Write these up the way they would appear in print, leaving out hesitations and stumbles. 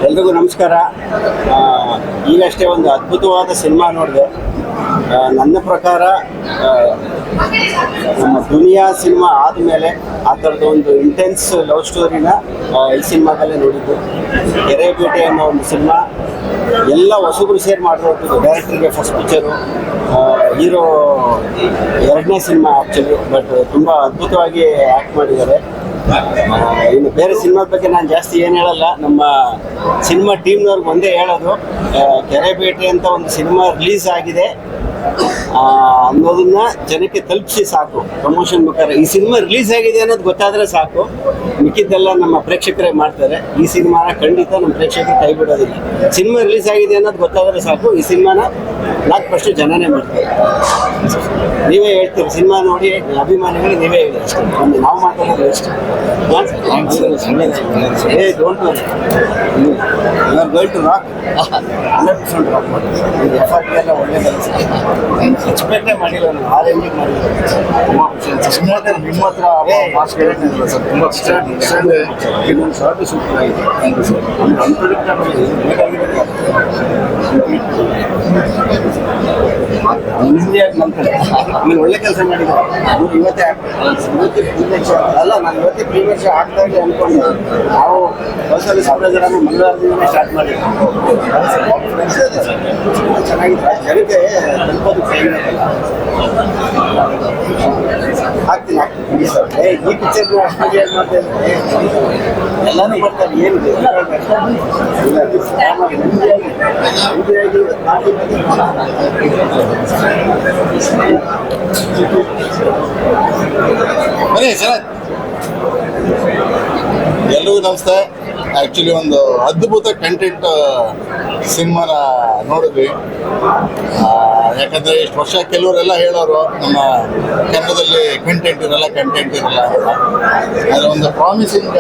ಎಲ್ರಿಗೂ ನಮಸ್ಕಾರ. ಈಗಷ್ಟೇ ಒಂದು ಅದ್ಭುತವಾದ ಸಿನಿಮಾ ನೋಡಿದೆ. ನನ್ನ ಪ್ರಕಾರ ನಮ್ಮ ದುನಿಯಾ ಸಿನಿಮಾ ಆದಮೇಲೆ ಆ ಥರದ್ದು ಒಂದು ಇಂಟೆನ್ಸ್ ಲವ್ ಸ್ಟೋರಿನ ಈ ಸಿನಿಮಾದಲ್ಲೇ ನೋಡಿದ್ದು. ಕೆರೆಬೇಟೆ ಅನ್ನೋ ಒಂದು ಸಿನಿಮಾ ಎಲ್ಲ ಹೊಸಬ್ರು ಸೇರಿ ಮಾಡಿರೋದು. ಡೈರೆಕ್ಟರ್ಗೆ ಫಸ್ಟ್ ಪಿಕ್ಚರು, ಹೀರೋ ಎರಡನೇ ಸಿನಿಮಾ ಆ್ಯಕ್ಚುಲಿ, ಬಟ್ ತುಂಬ ಅದ್ಭುತವಾಗಿ ಆ್ಯಕ್ಟ್ ಮಾಡಿದ್ದಾರೆ. ಇನ್ನು ಬೇರೆ ಸಿನಿಮಾದ ಬಗ್ಗೆ ನಾನು ಜಾಸ್ತಿ ಏನು ಹೇಳಲ್ಲ. ನಮ್ಮ ಸಿನಿಮಾ ಟೀಮ್ನವ್ರಿಗೆ ಒಂದೇ ಹೇಳೋದು, ಕೆರೆಬೇಟೆ ಅಂತ ಒಂದು ಸಿನಿಮಾ ರಿಲೀಸ್ ಆಗಿದೆ ಅನ್ನೋದನ್ನ ಜನಕ್ಕೆ ತಲುಪಿಸಿ ಸಾಕು. ಪ್ರಮೋಷನ್ ಬೇಕಾದ್ರೆ ಈ ಸಿನಿಮಾ ರಿಲೀಸ್ ಆಗಿದೆ ಅನ್ನೋದು ಗೊತ್ತಾದರೆ ಸಾಕು, ಮಿಕ್ಕಿದ್ದೆಲ್ಲ ನಮ್ಮ ಪ್ರೇಕ್ಷಕರೇ ಮಾಡ್ತಾರೆ. ಈ ಸಿನಿಮಾನ ಖಂಡಿತ ನಮ್ಮ ಪ್ರೇಕ್ಷಕರು ಕೈ ಬಿಡೋದಿಲ್ಲ. ಸಿನಿಮಾ ರಿಲೀಸ್ ಆಗಿದೆ ಅನ್ನೋದು ಗೊತ್ತಾದರೆ ಸಾಕು, ಈ ಸಿನಿಮಾನ 4% ಜನನೇ ಮಾಡ್ತಾರೆ. ನೀವೇ ಹೇಳ್ತೀರಿ, ಸಿನಿಮಾ ನೋಡಿ ಅಭಿಮಾನಿಗಳು ನೀವೇ ಹೇಳಿ ಅಷ್ಟೇ, ನಾವು ಮಾತಾಡೋದು ಅಷ್ಟೇ. Don't worry, you are going to rock 100% rock ಮಾಡಿ. ಎಫರ್ಟ್ ಎಲ್ಲ ಒಳ್ಳೆಯದಲ್ಲ, ಎಕ್ಸ್ಪೆಕ್ಟೇ ಮಾಡಿಲ್ಲ ನಾನು, ಆ ರೇಂಜಿಗೆ ಮಾಡಿಲ್ಲ. ತುಂಬ ಖುಷಿ. ನಿಮ್ಮ ಹತ್ರ ಮಾಸ್ಕ್ ಹೇಳ್ತಿದ್ರಲ್ಲ ಸರ್, ತುಂಬ ಇನ್ನೊಂದು ಶಾರ್ಟು ಸೂಪರ್ ಆಗಿದೆ. ಅನ್ಪ್ರೆಡಿಕ್ಟಬಲ್ ಆಮೇಲೆ ಒಳ್ಳೆ ಕೆಲಸ ಮಾಡಿದ್ದಾರೆ. ಇವತ್ತೇ ಅಲ್ಲ, ನಾನು ಇವತ್ತೇ ಪ್ರೀಮಿಯರ್ ಆಗ್ತಾಯಿದೆ ಅಂದ್ಕೊಂಡು ನಾವು ಕೌಶಲ್ಯ ಸಪ್ರೇಜರನ್ನು ಮಂಗಳವಾರ ದಿನವೇ ಸ್ಟಾರ್ಟ್ ಮಾಡಿದ್ವಿ. ಚೆನ್ನಾಗಿದೆ, ಜನಕ್ಕೆ ತಲುಪೋದು ಟೈಮ್ ಆಗಲ್ಲ. ಹಾಕ್ತೀನಿ ಸರ್. ಈ ಪಿಕ್ಚರ್ನ ಅಷ್ಟಾಗಿ ಏನು ಮಾಡ್ತಾ ಇದ್ದಾರೆ, ಎಲ್ಲನೂ ಬರ್ತಾರೆ. ಏನಿದೆ ಎಲ್ರಿಗೂ ನಮಸ್ತೆ. ಆ್ಯಕ್ಚುಲಿ ಒಂದು ಅದ್ಭುತ ಕಂಟೆಂಟ್ ಸಿನಿಮಾನ ನೋಡಿದ್ವಿ. ಯಾಕಂದರೆ ಇಷ್ಟು ವರ್ಷ ಕೆಲವರೆಲ್ಲ ಹೇಳೋರು ನಮ್ಮ ಕನ್ನಡದಲ್ಲಿ ಕಂಟೆಂಟ್ ಇರಲ್ಲ ಅಂತ. ಆದರೆ ಒಂದು ಪ್ರಾಮಿಸಿಂಗ್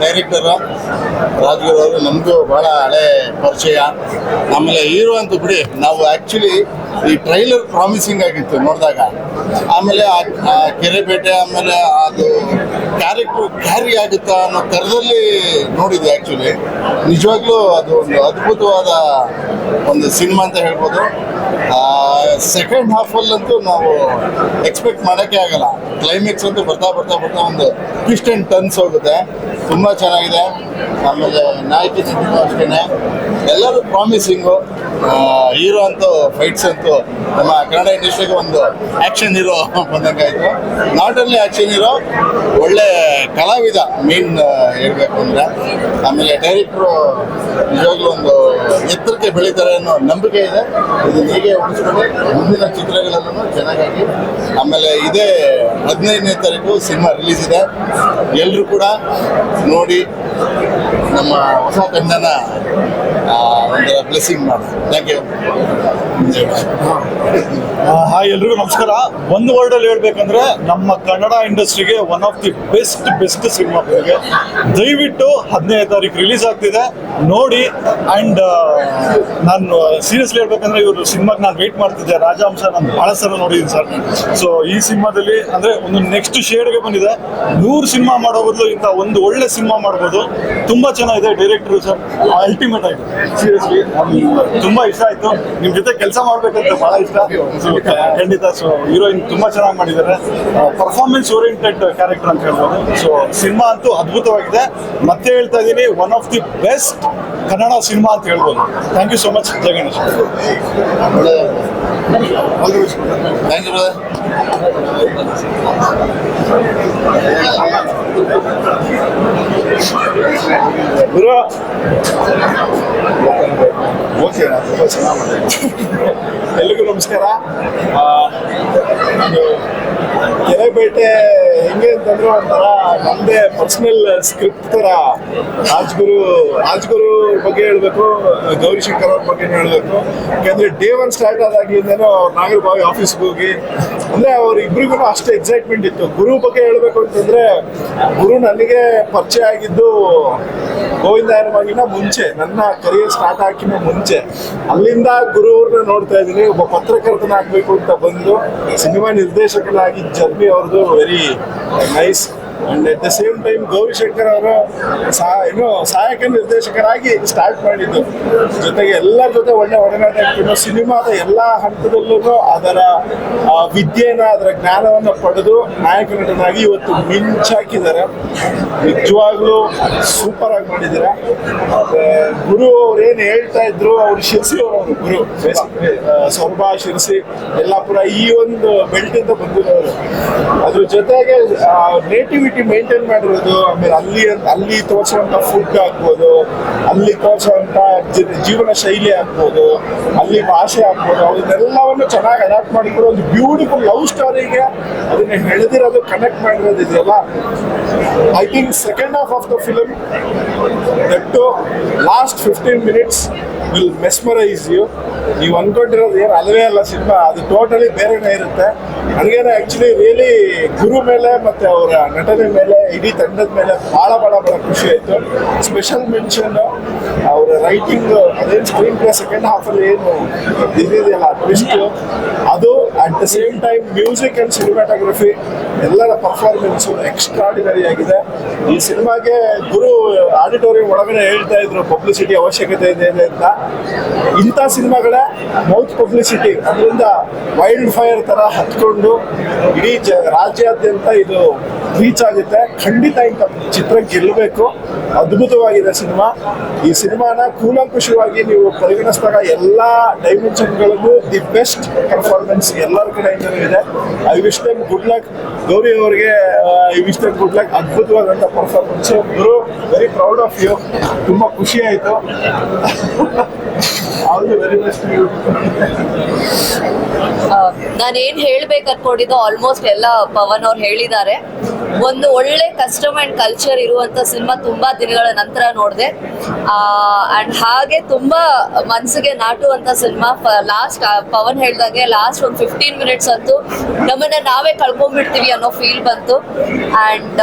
ಡೈರೆಕ್ಟರು ರಾಜ್ಗುರು ಅವರು, ನಮಗೂ ಭಾಳ ಹಳೆ ಪರಿಚಯ. ಆಮೇಲೆ ಹೀರೋ ಅಂತೂ ಬಿಡಿ, ನಾವು ಆ್ಯಕ್ಚುಲಿ ಈ ಟ್ರೈಲರ್ ಪ್ರಾಮಿಸಿಂಗ್ ಆಗಿತ್ತು ನೋಡಿದಾಗ. ಆಮೇಲೆ ಆ ಕೆರೆಬೇಟೆ, ಆಮೇಲೆ ಅದು ಕ್ಯಾರೆಕ್ಟರ್ ಕ್ಯಾರಿ ಆಗುತ್ತಾ ಅನ್ನೋ ಥರದಲ್ಲಿ ನೋಡಿದ್ವಿ. ಆ್ಯಕ್ಚುಲಿ ನಿಜವಾಗ್ಲೂ ಅದು ಒಂದು ಅದ್ಭುತವಾದ ಒಂದು ಸಿನಿಮಾ ಅಂತ ಹೇಳ್ಬೋದು. ಸೆಕೆಂಡ್ ಹಾಫಲ್ಲಂತೂ ನಾವು ಎಕ್ಸ್ಪೆಕ್ಟ್ ಮಾಡೋಕ್ಕೆ ಆಗಲ್ಲ. ಕ್ಲೈಮ್ಯಾಕ್ಸ್ ಅಂತೂ ಬರ್ತಾ ಒಂದು ಟ್ವಿಸ್ಟ್ ಆ್ಯಂಡ್ ಟರ್ನ್ಸ್ ಹೋಗುತ್ತೆ. ತುಂಬ ಚೆನ್ನಾಗಿದೆ. ಆಮೇಲೆ ನಾಯಕಿ ಅಷ್ಟೇ, ಎಲ್ಲರೂ ಪ್ರಾಮಿಸಿಂಗು. ಹೀರೋ ಅಂತೂ ಫೈಟ್ಸ್ ಅಂತೂ ನಮ್ಮ ಕನ್ನಡ ಇಂಡಸ್ಟ್ರಿಗೆ ಒಂದು ಆ್ಯಕ್ಷನ್ ಹೀರೋ ಬಂದಂಗಾಯಿತು. ನಾಟ್ ಓನ್ಲಿ ಆ್ಯಕ್ಷನ್ ಹೀರೋ, ಒಳ್ಳೆ ಕಲಾವಿದ ಮೇನ್ ಹೇಳಬೇಕು ಅಂದರೆ. ಆಮೇಲೆ ಡೈರೆಕ್ಟ್ರು ನಿಜವಾಗ್ಲೂ ಒಂದು ಎತ್ತರಕ್ಕೆ ಬೆಳೀತಾರೆ ಅನ್ನೋ ನಂಬಿಕೆ ಇದೆ. ಇದು ಹೀಗೆ ಉಳಿಸ್ಕೊಂಡು ಮುಂದಿನ ಚಿತ್ರಗಳಲ್ಲೂ ಚೆನ್ನಾಗಾಗಿ. ಆಮೇಲೆ ಇದೇ 15ನೇ ತಾರೀಕು ಸಿನಿಮಾ ರಿಲೀಸ್ ಇದೆ. ಎಲ್ಲರೂ ಕೂಡ ನೋಡಿ ನಮ್ಮ ಹೊಸ ತಂಡನ ಒಂಥರ ಬ್ಲೆಸ್ಸಿಂಗ್ ಮಾಡಿ. Thank you. ಹಾಯ್, ಎಲ್ರಿಗೂ ನಮಸ್ಕಾರ. ಒಂದು ವರ್ಡಲ್ಲಿ ಹೇಳ್ಬೇಕಂದ್ರೆ ನಮ್ಮ ಕನ್ನಡ ಇಂಡಸ್ಟ್ರಿಗೆ one of the best cinema ಬಗ್ಗೆ. ದಯವಿಟ್ಟು 15ನೇ ತಾರೀಕು ರಿಲೀಸ್ ಆಗ್ತಿದೆ, ನೋಡಿ. ಆ್ಯಂಡ್ ನಾನು ಸೀರಿಯಸ್ಲಿ ಹೇಳ್ಬೇಕಂದ್ರೆ ಇವರು ಸಿನಿಮಾಗೆ ನಾನು ವೆಯ್ಟ್ ಮಾಡ್ತಿದ್ದೆ. ರಾಜಹಂಸ ನಾನು ಭಾಳ ಸಲ ನೋಡಿದ್ದೀನಿ ಸರ್. ಸೊ ಈ ಸಿನಿಮಾದಲ್ಲಿ ಅಂದರೆ ಒಂದು ನೆಕ್ಸ್ಟ್ ಶೇಡ್ಗೆ ಬಂದಿದೆ. 100 ಸಿನಿಮಾ ಮಾಡೋ ಬದಲು ಇಂಥ ಒಂದು ಒಳ್ಳೆ ಸಿನಿಮಾ ಮಾಡ್ಬೋದು. ತುಂಬ ಚೆನ್ನಾಗಿದೆ. ಡೈರೆಕ್ಟರ್ ಸರ್ ಅಲ್ಟಿಮೇಟ್ ಆಗಿದೆ. ಸೀರಿಯಸ್ಲಿ ತುಂಬ ಇಷ್ಟ ಆಯಿತು. ನಿಮ್ಮ ಜೊತೆ ಕೆಲಸ ಮಾಡಬೇಕಂತ ಭಾಳ ಇಷ್ಟ. ಖಂಡಿತ. ಸೊ ಹೀರೋಯಿನ್ ತುಂಬ ಚೆನ್ನಾಗಿ ಮಾಡಿದ್ದಾರೆ. ಪರ್ಫಾರ್ಮೆನ್ಸ್ ಓರಿಯೆಂಟೆಡ್ ಕ್ಯಾರೆಕ್ಟರ್ ಅಂತ ಹೇಳ್ಬೋದು. ಸೊ ಸಿನಿಮಾ ಅಂತೂ ಅದ್ಭುತವಾಗಿದೆ. ಮತ್ತೆ ಹೇಳ್ತಾ ಇದ್ದೀನಿ, one of the best Kannada cinema ಅಂತ ಹೇಳ್ಬೋದು. Thank you so much. Jaya Ganesh. Thank you brother. ಗುರು ಓಕೆ, ತುಂಬ ಚೆನ್ನಾಗಿ ಎಲ್ಲಿಗೂ ನಮಸ್ಕಾರ. ಕೆರೆಬೇಟೆ ಹೆಂಗೆ ಅಂತಂದ್ರೆ ಒಂಥರ ನಮ್ಮದೇ ಪರ್ಸನಲ್ ಸ್ಕ್ರಿಪ್ಟ್ ಥರ. ರಾಜ್ಗುರು ಬಗ್ಗೆ ಹೇಳಬೇಕು, ಗೌರಿಶಂಕರ್ ಅವ್ರ ಬಗ್ಗೆ ಹೇಳಬೇಕು. ಯಾಕಂದರೆ ಡೇ 1 ಸ್ಟಾರ್ಟ್ ಆದಾಗಿಂದನೂ ನಾಗರಬಾವಿ ಆಫೀಸ್ಗೆ ಹೋಗಿ, ಅಂದರೆ ಅವ್ರಿಬ್ರಿಗೂ ಅಷ್ಟು ಎಕ್ಸೈಟ್ಮೆಂಟ್ ಇತ್ತು. ಗುರು ಬಗ್ಗೆ ಹೇಳಬೇಕು ಅಂತಂದರೆ, ಗುರು ನನಗೆ ಪರಿಚಯ ಆಗಿದ್ದು ಗೋವಿಂದಯ್ಯನವಾಗಿನ ಮುಂಚೆ, ನನ್ನ ಕರಿಯರ್ ಸ್ಟಾರ್ಟ್ ಹಾಕಿನ ಮುಂಚೆ. ಅಲ್ಲಿಂದ ಗುರು ಅವ್ರನ್ನ ನೋಡ್ತಾ ಇದ್ದೀನಿ. ಒಬ್ಬ ಪತ್ರಕರ್ತನಾಗಬೇಕು ಅಂತ ಬಂದು ಸಿನಿಮಾ ನಿರ್ದೇಶಕನಾಗಿ ಜರ್ನಿ ಅವ್ರದ್ದು very nice. And at the same time Gaurishankar ಅವರು ಸಹಾಯಕ ನಿರ್ದೇಶಕರಾಗಿ ಸ್ಟಾರ್ಟ್ ಮಾಡಿದ್ದು. ಜೊತೆಗೆ ಎಲ್ಲರ ಜೊತೆ ಒಳ್ಳೆ ಒಡನಾಟ ಇಟ್ಕೊಂಡು ಸಿನಿಮಾದ ಎಲ್ಲ ಹಂತದಲ್ಲೂ ಅದರ ವಿದ್ಯೆನ ಅದರ ಜ್ಞಾನವನ್ನು ಪಡೆದು ನಾಯಕ ನಟನಾಗಿ ಇವತ್ತು ಮಿಂಚಾಕಿದ್ದಾರೆ. ನಿಜವಾಗ್ಲೂ ಸೂಪರ್ ಆಗಿ ಮಾಡಿದ್ದಾರೆ. ಮತ್ತೆ ಗುರು ಅವ್ರು ಏನು ಹೇಳ್ತಾ ಇದ್ರು, ಅವ್ರು ಶಿರ್ಸಿ ಅವರು ಗುರು ಸೊರಬ ಶಿರ್ಸಿ ಯಲ್ಲಾಪುರ ಈ ಒಂದು ಬೆಲ್ಟ್ ಇಂದ ಬಂದಿರೋರು. ಅದ್ರ ಜೊತೆಗೆ ನೇಟಿವಿಟಿ ಮೇಂಟೈನ್ ಮಾಡಿರೋದು. ಆಮೇಲೆ ಅಲ್ಲಿ ತೋರಿಸುವಂತ ಫುಡ್ ಆಗ್ಬೋದು, ಅಲ್ಲಿ ತೋರಿಸುವಂತ ಜೀವನ ಶೈಲಿ ಆಗ್ಬೋದು, ಅಲ್ಲಿ ಭಾಷೆ ಆಗ್ಬೋದು, ಅದನ್ನೆಲ್ಲವನ್ನು ಚೆನ್ನಾಗಿ ಅಡಾಪ್ಟ್ ಮಾಡಿಕೊಂಡು ಒಂದು ಬ್ಯೂಟಿಫುಲ್ ಲವ್ ಸ್ಟೋರಿಗೆ ಅದನ್ನ ಎಳೆದಿರೋದು, ಕನೆಕ್ಟ್ ಮಾಡಿರೋದು ಇದೆಯಲ್ಲ. I think second half of the film that last 15 minutes will mesmerize you. ನೀವು ಅನ್ಕೊಂಡಿರೋದು ಏನು ಅಲ್ಲವೇ ಅಲ್ಲ ಸಿನಿಮಾ, ಅದು ಟೋಟಲಿ ಬೇರೆನೇ ಇರುತ್ತೆ. ನನಗೇನೆ ಆ್ಯಕ್ಚುಲಿ ರಿಯಲಿ ಗುರು ಮೇಲೆ ಮತ್ತು ಅವರ ನಟನೆ ಮೇಲೆ ಇಡೀ ತಂಡದ ಮೇಲೆ ಭಾಳ ಖುಷಿ ಆಯಿತು. ಸ್ಪೆಷಲ್ ಮೆನ್ಷನ್ ಅವರ ರೈಟಿಂಗ್, ಅದೇನು ಸ್ಕ್ರೀನ್ ಪ್ಲೇ ಸೆಕೆಂಡ್ ಹಾಫಲ್ಲಿ ಏನು ಇದೆಯಲ್ಲ ಟ್ವಿಸ್ಟು, ಅದು at the same time music and cinematography ಎಲ್ಲರ ಪರ್ಫಾರ್ಮೆನ್ಸು ಎಕ್ಸ್ಟ್ರಾಡಿನರಿ ಆಗಿದೆ. ಈ ಸಿನಿಮಾಗೆ ಗುರು ಆಡಿಟೋರಿಯಂ ಒಳಗಡೆ ಹೇಳ್ತಾ ಇದ್ರು ಪಬ್ಲಿಸಿಟಿ ಅವಶ್ಯಕತೆ ಇದೆ ಅಂತ. ಇಂಥ ಸಿನಿಮಾಗಳೇ ಮೌತ್ ಪಬ್ಲಿಸಿಟಿ, ಅದರಿಂದ ವೈಲ್ಡ್ ಫೈರ್ ಥರ ಹತ್ಕೊಂಡು ಇಡೀ ರಾಜ್ಯಾದ್ಯಂತ ಇದು ರೀಚ್ ಆಗುತ್ತೆ. ಖಂಡಿತ ಇಂಥ ಚಿತ್ರ ಗೆಲ್ಲಬೇಕು. ಅದ್ಭುತವಾಗಿದೆ ಸಿನಿಮಾ. ಈ ಸಿನಿಮಾನ ಕೂಲಂಕುಷವಾಗಿ ನೀವು ಪರಿಗಣಿಸಿದಾಗ ಎಲ್ಲ ಡೈಮೆನ್ಷನ್ಗಳಲ್ಲೂ ದಿ ಬೆಸ್ಟ್ ಪರ್ಫಾರ್ಮೆನ್ಸ್ ಎಲ್ಲರ ಕಡೆಯಿಂದಲೂ ಇದೆ. I wish them good luck. Gauri ಅವರಿಗೆ I wish them good luck. ಅದ್ಭುತವಾದಂಥ ಪರ್ಫಾರ್ಮೆನ್ಸ್. ಗುರು, ವೆರಿ ಪ್ರೌಡ್ ಆಫ್ ಯು. ತುಂಬ ಖುಷಿ ಆಯಿತು. All the very best you. ನಾನೇನು ಹೇಳ್ಬೇಕು ಅನ್ಕೊಂಡಿದ್ದು ಆಲ್ಮೋಸ್ಟ್ ಎಲ್ಲ ಪವನ್ ಅವ್ರು ಹೇಳಿದ್ದಾರೆ. ಒಂದು ಒಳ್ಳೆ ಕಸ್ಟಮ್ ಅಂಡ್ ಕಲ್ಚರ್ ಇರುವಂತ ಸಿನಿಮಾ ತುಂಬಾ ದಿನಗಳ ನಂತರ ನೋಡಿದೆ. ಅಂಡ್ ಹಾಗೆ ತುಂಬಾ ಮನಸ್ಸಿಗೆ ನಾಟುವಂತ ಸಿನಿಮಾ. ಲಾಸ್ಟ್ ಪವನ್ ಹೇಳ್ದಾಗೆ ಲಾಸ್ಟ್ ಒಂದು 15 minutes ಅಂತೂ ನಮ್ಮನ್ನ ನಾವೇ ಕಳ್ಕೊಂಡ್ಬಿಡ್ತೀವಿ ಅನ್ನೋ ಫೀಲ್ ಬಂತು. ಅಂಡ್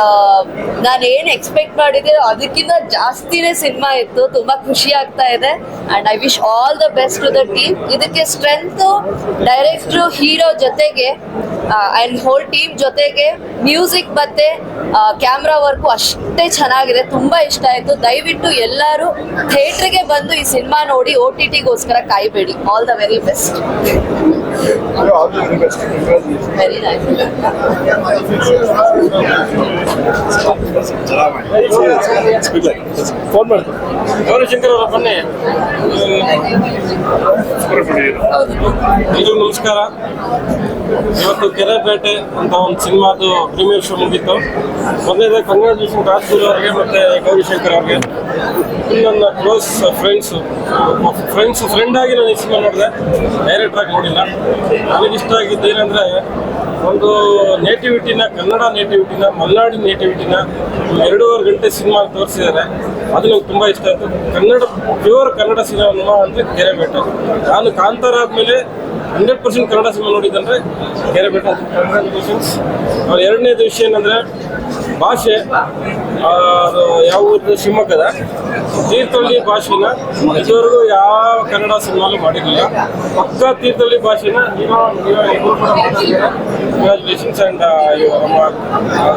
ನಾನೇನು ಎಕ್ಸ್ಪೆಕ್ಟ್ ಮಾಡಿದ್ದೆ ಅದಕ್ಕಿಂತ ಜಾಸ್ತಿನೇ ಸಿನಿಮಾ ಇತ್ತು. ತುಂಬಾ ಖುಷಿ ಆಗ್ತಾ ಇದೆ. And I wish all the best to the team. ಇದಕ್ಕೆ ಸ್ಟ್ರೆಂತ್ ಡೈರೆಕ್ಟ್ರು, ಹೀರೋ ಜೊತೆಗೆ ಅಂಡ್ ಹೋಲ್ ಟೀಮ್ ಜೊತೆಗೆ ಮ್ಯೂಸಿಕ್ ಮತ್ತೆ ಕ್ಯಾಮ್ರಾ ವರ್ಕು ಅಷ್ಟೇ ಚೆನ್ನಾಗಿದೆ. ತುಂಬಾ ಇಷ್ಟ ಆಯ್ತು. ದಯವಿಟ್ಟು ಎಲ್ಲರೂ ಥಿಯೇಟ್ರಿಗೆ ಬಂದು ಈ ಸಿನಿಮಾ ನೋಡಿ OTTಗೋಸ್ಕರ ಕಾಯ್ಬೇಡಿ. All the very best. Very nice. Phone ಮಾಡ್ತೀನಿ. ಗೌರಿಶಂಕರ್ ಅವರ ಬನ್ನಿ. ಎಲ್ರಿಗೂ ನಮಸ್ಕಾರ. ಇವತ್ತು ಕೆರೆಪೇಟೆ ಅಂತ ಒಂದು ಸಿನಿಮಾದು ಪ್ರೀಮಿಯರ್ ಶೋ ಮುಗಿತ್ತು. ಮೊದಲನೇದಾಗಿ ಕಂಗ್ರಾಚುಲೇಷನ್ ರಾಜ್ಗುರು ಅವರಿಗೆ ಮತ್ತು ಗೌರಿಶಂಕರ್ ಅವ್ರಿಗೆ. ನನ್ನ ಕ್ಲೋಸ್ ಫ್ರೆಂಡ್ ಆಗಿ ನಾನು ಈ ಸಿನಿಮಾ ನೋಡಿದೆ, ಡೈರೆಕ್ಟರ್ ಆಗಿ ನೋಡಿಲ್ಲ. ನನಗಿಷ್ಟ ಆಗಿದ್ದು ಏನಂದರೆ, ಒಂದು ನೇಟಿವಿಟಿನ, ಕನ್ನಡ ನೇಟಿವಿಟಿನ, ಮಲೆನಾಡಿನ ನೇಟಿವಿಟಿನ 2.5 ಗಂಟೆ ಸಿನಿಮಾ ತೋರಿಸಿದ್ದಾರೆ. ಅದು ನಂಗೆ ತುಂಬ ಇಷ್ಟ ಆಯಿತು. ಪ್ಯೂರ್ ಕನ್ನಡ ಸಿನಿಮಾ ಅಂದರೆ ಕೆರೆಪೇಟೆ. ನಾನು ಕಾಂತಾರ ಆದಮೇಲೆ 100% ಕನ್ನಡ ಸಿನಿಮಾ ನೋಡಿದ್ದಂದರೆ ಕೆರೆಪೇಟೆ. ಕಂಗ್ರ್ಯಾಚುಲೇಷನ್ಸ್. ಅವ್ರ ಎರಡನೇದು ವಿಷಯ ಏನಂದರೆ ಭಾಷೆ. ಅದು ಯಾವ ಊರು? ಶಿವಮೊಗ್ಗದ ತೀರ್ಥಹಳ್ಳಿ ಭಾಷೆನ ಇದುವರೆಗೂ ಯಾವ ಕನ್ನಡ ಸಿನಿಮಾಲು ಮಾಡಿರಲಿಲ್ಲ. ಪಕ್ಕ ತೀರ್ಥಹಳ್ಳಿ ಭಾಷೆನ ಇಬ್ಬರು ಕೂಡ ಕಂಗ್ರ್ಯಾಚುಲೇಷನ್ಸ್. ಆ್ಯಂಡ್ ನಮ್ಮ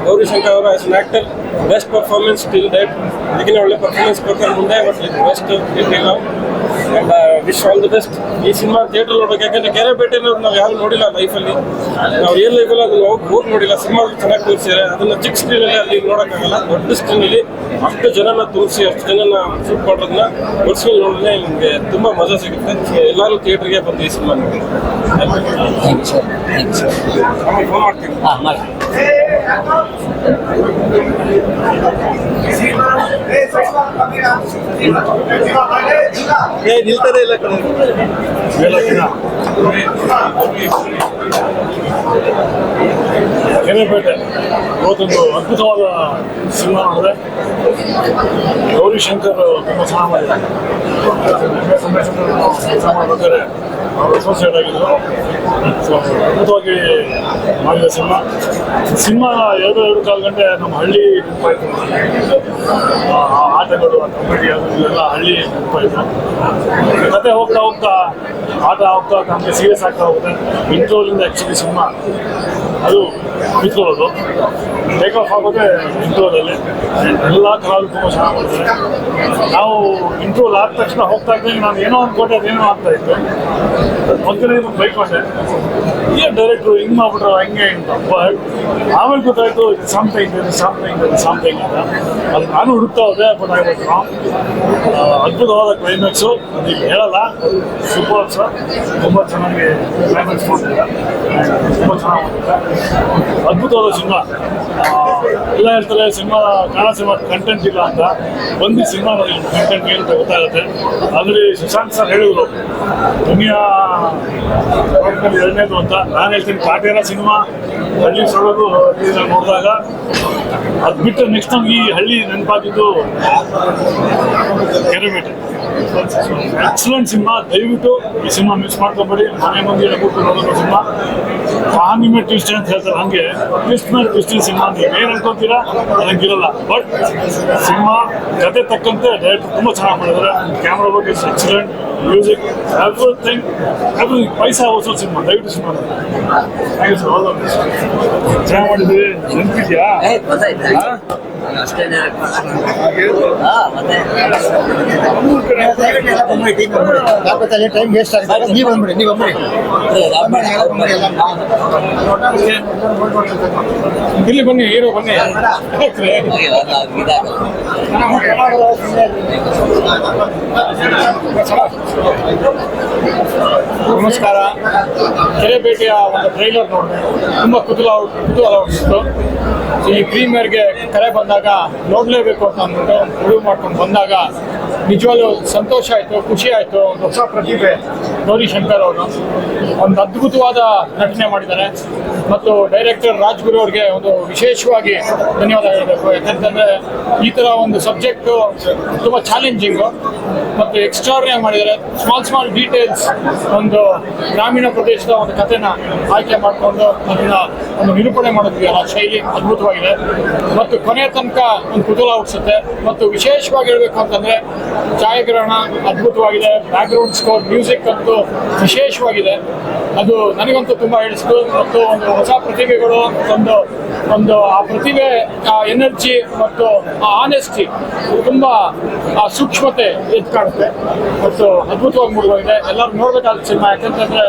ಗೌರಿಶಂಕರ್ ಅವರು as an actor best performance till date. ಇದಕ್ಕಿಂತ ಒಳ್ಳೆ ಪರ್ಫಾರ್ಮೆನ್ಸ್ ಕೊಡ್ತಾರೆ ಮುಂದೆ. ಬಟ್ ಬೆಸ್ಟ್ ಇಟ್ಟಿಲ್ಲ. And wish all the best. ಈ ಸಿನಿಮಾ ಥಿಯೇಟರ್ ನೋಡ್ಬೇಕು. ಯಾಕಂದರೆ ಕೆರೆಪೇಟೆನ ನಾವು ಯಾರು ನೋಡಿಲ್ಲ ಲೈಫಲ್ಲಿ. ನಾವು ರಿಯಲ್ ಲೈಫಲ್ಲಿ ಅದನ್ನು ಹೋಗಿ ನೋಡಿಲ್ಲ. ಸಿನಿಮಾ ಚೆನ್ನಾಗಿ ತೋರಿಸಿದ್ದಾರೆ. ಅದನ್ನು ಚಿಕ್ಕ ಸ್ಕ್ರೀನಲ್ಲಿ ಅಲ್ಲಿ ನೋಡೋಕ್ಕಾಗಲ್ಲ. ದೊಡ್ಡ ಸ್ಕ್ರೀನಲ್ಲಿ ಅಷ್ಟು ಜನನ ತೋರಿಸಿ, ಅಷ್ಟು ಜನನ ಶೂಟ್ ಮಾಡೋದನ್ನ ಒರಿಜಿನಲ್ ನೋಡಿದ್ರೆ ನಿಮಗೆ ತುಂಬ ಮಜಾ ಸಿಗುತ್ತೆ. ಎಲ್ಲರೂ ಥಿಯೇಟ್ರಿಗೆ ಬಂದು ಈ ಸಿನಿಮಾ ನೋಡಿ. ಫೋನ್ ಮಾಡ್ತೀನಿ. ನಿಲ್ತಾರೆ ಇಲ್ಲ ಕಡೆ ಕೆರೆಪೇಟೆ ಇವತ್ತೊಂದು ಅದ್ಭುತವಾದ ಸಿನಿಮಾ ನೋಡಿದೆ. ಗೌರಿಶಂಕರ್ ತುಂಬ ಚೆನ್ನಾಗಿ ಮಾಡಿದ್ದಾರೆ. ಕೆಲಸ ಮಾಡಬೇಕಾದ್ರೆ ಅವರು ಅಸೋಸಿಯೇಟ್ ಆಗಿದ್ದರು. ಸೊ ಅದ್ಭುತವಾಗಿ ಮಾಡಿದ ಸಿನಿಮಾ 2.5 ಗಂಟೆ ನಮ್ಮ ಹಳ್ಳಿ ನೆನಪಾಯಿತು. ಆಟಗಳು, ಕಬಡ್ಡಿ, ಅದು ಇವೆಲ್ಲ ಹಳ್ಳಿ ನೆನಪಾಯಿತು. ಕತೆ ಹೋಗ್ತಾ ಆಟ ಹೋಗ್ತಾ ನಮಗೆ ಸೀರಿಯಸ್ ಆಗ್ತಾ ಹೋಗುತ್ತೆ. ಇಂಟ್ರೋಲಿಂದ ಆ್ಯಕ್ಚುಲಿ ಸಿನಿಮಾ ಅದು ನಿಂತ್ಕೊಳ್ಳೋದು. ಟೇಕ್ ಆಫ್ ಆಗೋದೇ ಇಂಟ್ರೋದಲ್ಲಿ. ಎಲ್ಲ ಕಲಾವಿದರು ತುಂಬ ಚೆನ್ನಾಗಿ ಮಾಡಿದ್ದಾರೆ. ನಾವು ಇಂಟ್ರೋಲ್ ಆದ ತಕ್ಷಣ ಹೋಗ್ತಾ ಇದ್ದಂಗೆ ನಾನು ಏನೋ ಅಂದ್ಕೊಂಡೆ ಅದೇನೋ ಆಗ್ತಾ ಇತ್ತು. ಮೊದಲನೇ ಬೈಕೊಂಡೆ, ಏನು ಡೈರೆಕ್ಟ್ರು ಹಿಂಗೆ ಮಾಡ್ಬಿಟ್ರು ಹಂಗೆ ಅಂತ. ಬಟ್ ಆಮೇಲೆ ಗೊತ್ತಾಯ್ತು ಸಮಥಿಂಗ್ ಅಂತ. ಅದು ನಾನು ಹುಡುಕ್ತಾ ಹೋದೆ, ಬಟ್ ಐ ವಾಸ್ ರಾಂಗ್. ಅದ್ಭುತವಾದ ಕ್ಲೈಮ್ಯಾಕ್ಸು, ಅದಕ್ಕೆ ಹೇಳಲ್ಲ. ಸೂಪರ್ ಸರ್, ತುಂಬ ಚೆನ್ನಾಗಿ ಕ್ಲೈಮ್ಯಾಕ್ಸ್ ಮಾಡ್ತಿದ್ದಾರೆ, ತುಂಬ ಚೆನ್ನಾಗಿ ಮಾಡಿದ್ದಾರೆ. ಅದ್ಭುತವಾದ ಸಿನಿಮಾ. ಎಲ್ಲ ಹೇಳ್ತಾರೆ ಸಿನಿಮಾ ಕನ್ನಡ ಸಿನಿಮಾ ಕಂಟೆಂಟ್ ಇಲ್ಲ ಅಂತ. ಒಂದು ಸಿನಿಮಾ ನೋಡಿ ಕಂಟೆಂಟ್ ಏನು ಅಂತ ಗೊತ್ತಾಗುತ್ತೆ. ಆಲ್ರೆಡಿ ಸುಶಾಂತ್ ಸರ್ ಹೇಳಿದ್ರು ದುನಿಯಾ ಎರಡನೇದು ಅಂತ. ನಾನು ಹೇಳ್ತೀನಿ ಕಾಟೇರ ಸಿನಿಮಾ ಹಳ್ಳಿ ಸೊಳಗು ನೋಡಿದಾಗ ಅದು ಬಿಟ್ಟು ನೆಕ್ಸ್ಟ್ ನಮ್ಗೆ ಈ ಹಳ್ಳಿ ನೆನಪಾಗಿದ್ದು ಕೆರೆಬೇಟೆ. Excellent cinema. ದಯವಿಟ್ಟು ಈ ಸಿನಿಮಾ ಮಿಸ್ ಮಾಡ್ಕೊಂಬೇಡಿ. ಮನೆ ಮಂದಿ ಕೂತು ನೋಡೋದು ಸಿನಿಮಾ. ಆನಿಮೇಟ್ ಟ್ವಿಸ್ಟ್ ಅಂತ ಹೇಳ್ತಾರೆ, ಹಂಗೆ ಟ್ವಿಸ್ಟ್ ಮೇಲೆ ಟ್ವಿಸ್ಟ್ ಸಿನಿಮಾ ಅಂತ ಏನು ಅನ್ಕೊಂತೀರಾ ಅದಕ್ಕಿರಲ್ಲ. ಬಟ್ ಸಿನಿಮಾ ಕತೆ ತಕ್ಕಂತೆ ಡೈರೆಕ್ಟರ್ ತುಂಬ ಚೆನ್ನಾಗಿ ಮಾಡಿದ್ದಾರೆ. Camera work is excellent, music, everything ಪೈಸಾ ಹೊಸ ಸಿನಿಮಾ. ದಯವಿಟ್ಟು cinema thank you sir. All of ಚೆನ್ನಾಗಿ ಮಾಡಿದ್ವಿ. ನೆನಪಿದ್ಯಾ? ಟೈಮ್ ವೇಸ್ಟ್ ಆಗುತ್ತೆ. ನೀವು ಬಂದ್ಬಿಡಿ, ನೀವು ಬಂದ್ಬಿಡಿ. ಇಲ್ಲಿ ಬನ್ನಿ, ಹೀರೋ ಬನ್ನಿ. ನಮಸ್ಕಾರ. ಕೆರೆಬೇಟೆಯ ಒಂದು ಟ್ರೈಲರ್ ನೋಡಿದೆ, ತುಂಬ ಕುತೂಹಲ ಹುಟ್ಟಿತ್ತು. ಈ ಪ್ರೀಮಿಯರ್ಗೆ ಕರೆ ಬಂದಾಗ ನೋಡಲೇಬೇಕು ಅಂತ ಅಂದ್ಬಿಟ್ಟು ಬಿಡುವು ಮಾಡ್ಕೊಂಡು ಬಂದಾಗ ನಿಜವಾಗ್ಲೂ ಸಂತೋಷ ಆಯಿತು, ಖುಷಿ ಆಯಿತು. ಒಂದು ಹೊಸ ಪ್ರತಿಭೆ ಗೌರಿ ಶಂಕರ್ ಅವರು ಒಂದು ಅದ್ಭುತವಾದ ನಟನೆ ಮಾಡಿದ್ದಾರೆ. ಮತ್ತು ಡೈರೆಕ್ಟರ್ ರಾಜ್ಗುರು ಅವ್ರಿಗೆ ಒಂದು ವಿಶೇಷವಾಗಿ ಧನ್ಯವಾದ ಹೇಳಬೇಕು. ಯಾಕಂತಂದರೆ ಈ ಥರ ಒಂದು ಸಬ್ಜೆಕ್ಟು ತುಂಬ ಚಾಲೆಂಜಿಂಗು ಮತ್ತು ಎಕ್ಸ್ಟ್ರಾರ್ಡಿನರಿ ಮಾಡಿದ್ದಾರೆ. ಸ್ಮಾಲ್ ಡೀಟೇಲ್ಸ್, ಒಂದು ಗ್ರಾಮೀಣ ಪ್ರದೇಶದ ಒಂದು ಕಥೆನ ಆಯ್ಕೆ ಮಾಡಿಕೊಂಡು ಅದನ್ನ ಒಂದು ನಿರೂಪಣೆ ಮಾಡೋದಕ್ಕೆಲ್ಲ ಶೈಲಿ ಅದ್ಭುತವಾಗಿದೆ. ಮತ್ತು ಕೊನೆಯ ತನಕ ಒಂದು ಕುತೂಹಲ ಹುಟ್ಟಿಸುತ್ತೆ. ಮತ್ತು ವಿಶೇಷವಾಗಿ ಹೇಳಬೇಕು ಅಂತಂದರೆ ಛಾಯಾಗ್ರಹಣ ಅದ್ಭುತವಾಗಿದೆ. ಬ್ಯಾಕ್ಗ್ರೌಂಡ್ ಸ್ಕೋರ್, ಮ್ಯೂಸಿಕ್ ಅಂತೂ ವಿಶೇಷವಾಗಿದೆ. ಅದು ನನಗಂತೂ ತುಂಬ ಹಿಡಿಸ್ತು. ಮತ್ತು ಒಂದು ಹೊಸ ಪ್ರತಿಭೆಗಳು ಒಂದು ಆ ಪ್ರತಿಭೆ, ಆ ಎನರ್ಜಿ ಮತ್ತು ಆ ಆನೆಸ್ಟಿ ತುಂಬ ಆ ಸೂಕ್ಷ್ಮತೆ ಎದ್ದು ಕಾಣುತ್ತೆ. ಮತ್ತು ಅದ್ಭುತವಾಗಿ ಮೂಡಿದೆ. ಎಲ್ಲರೂ ನೋಡಬೇಕಾದ ಸಿನಿಮಾ. ಯಾಕಂತಂದರೆ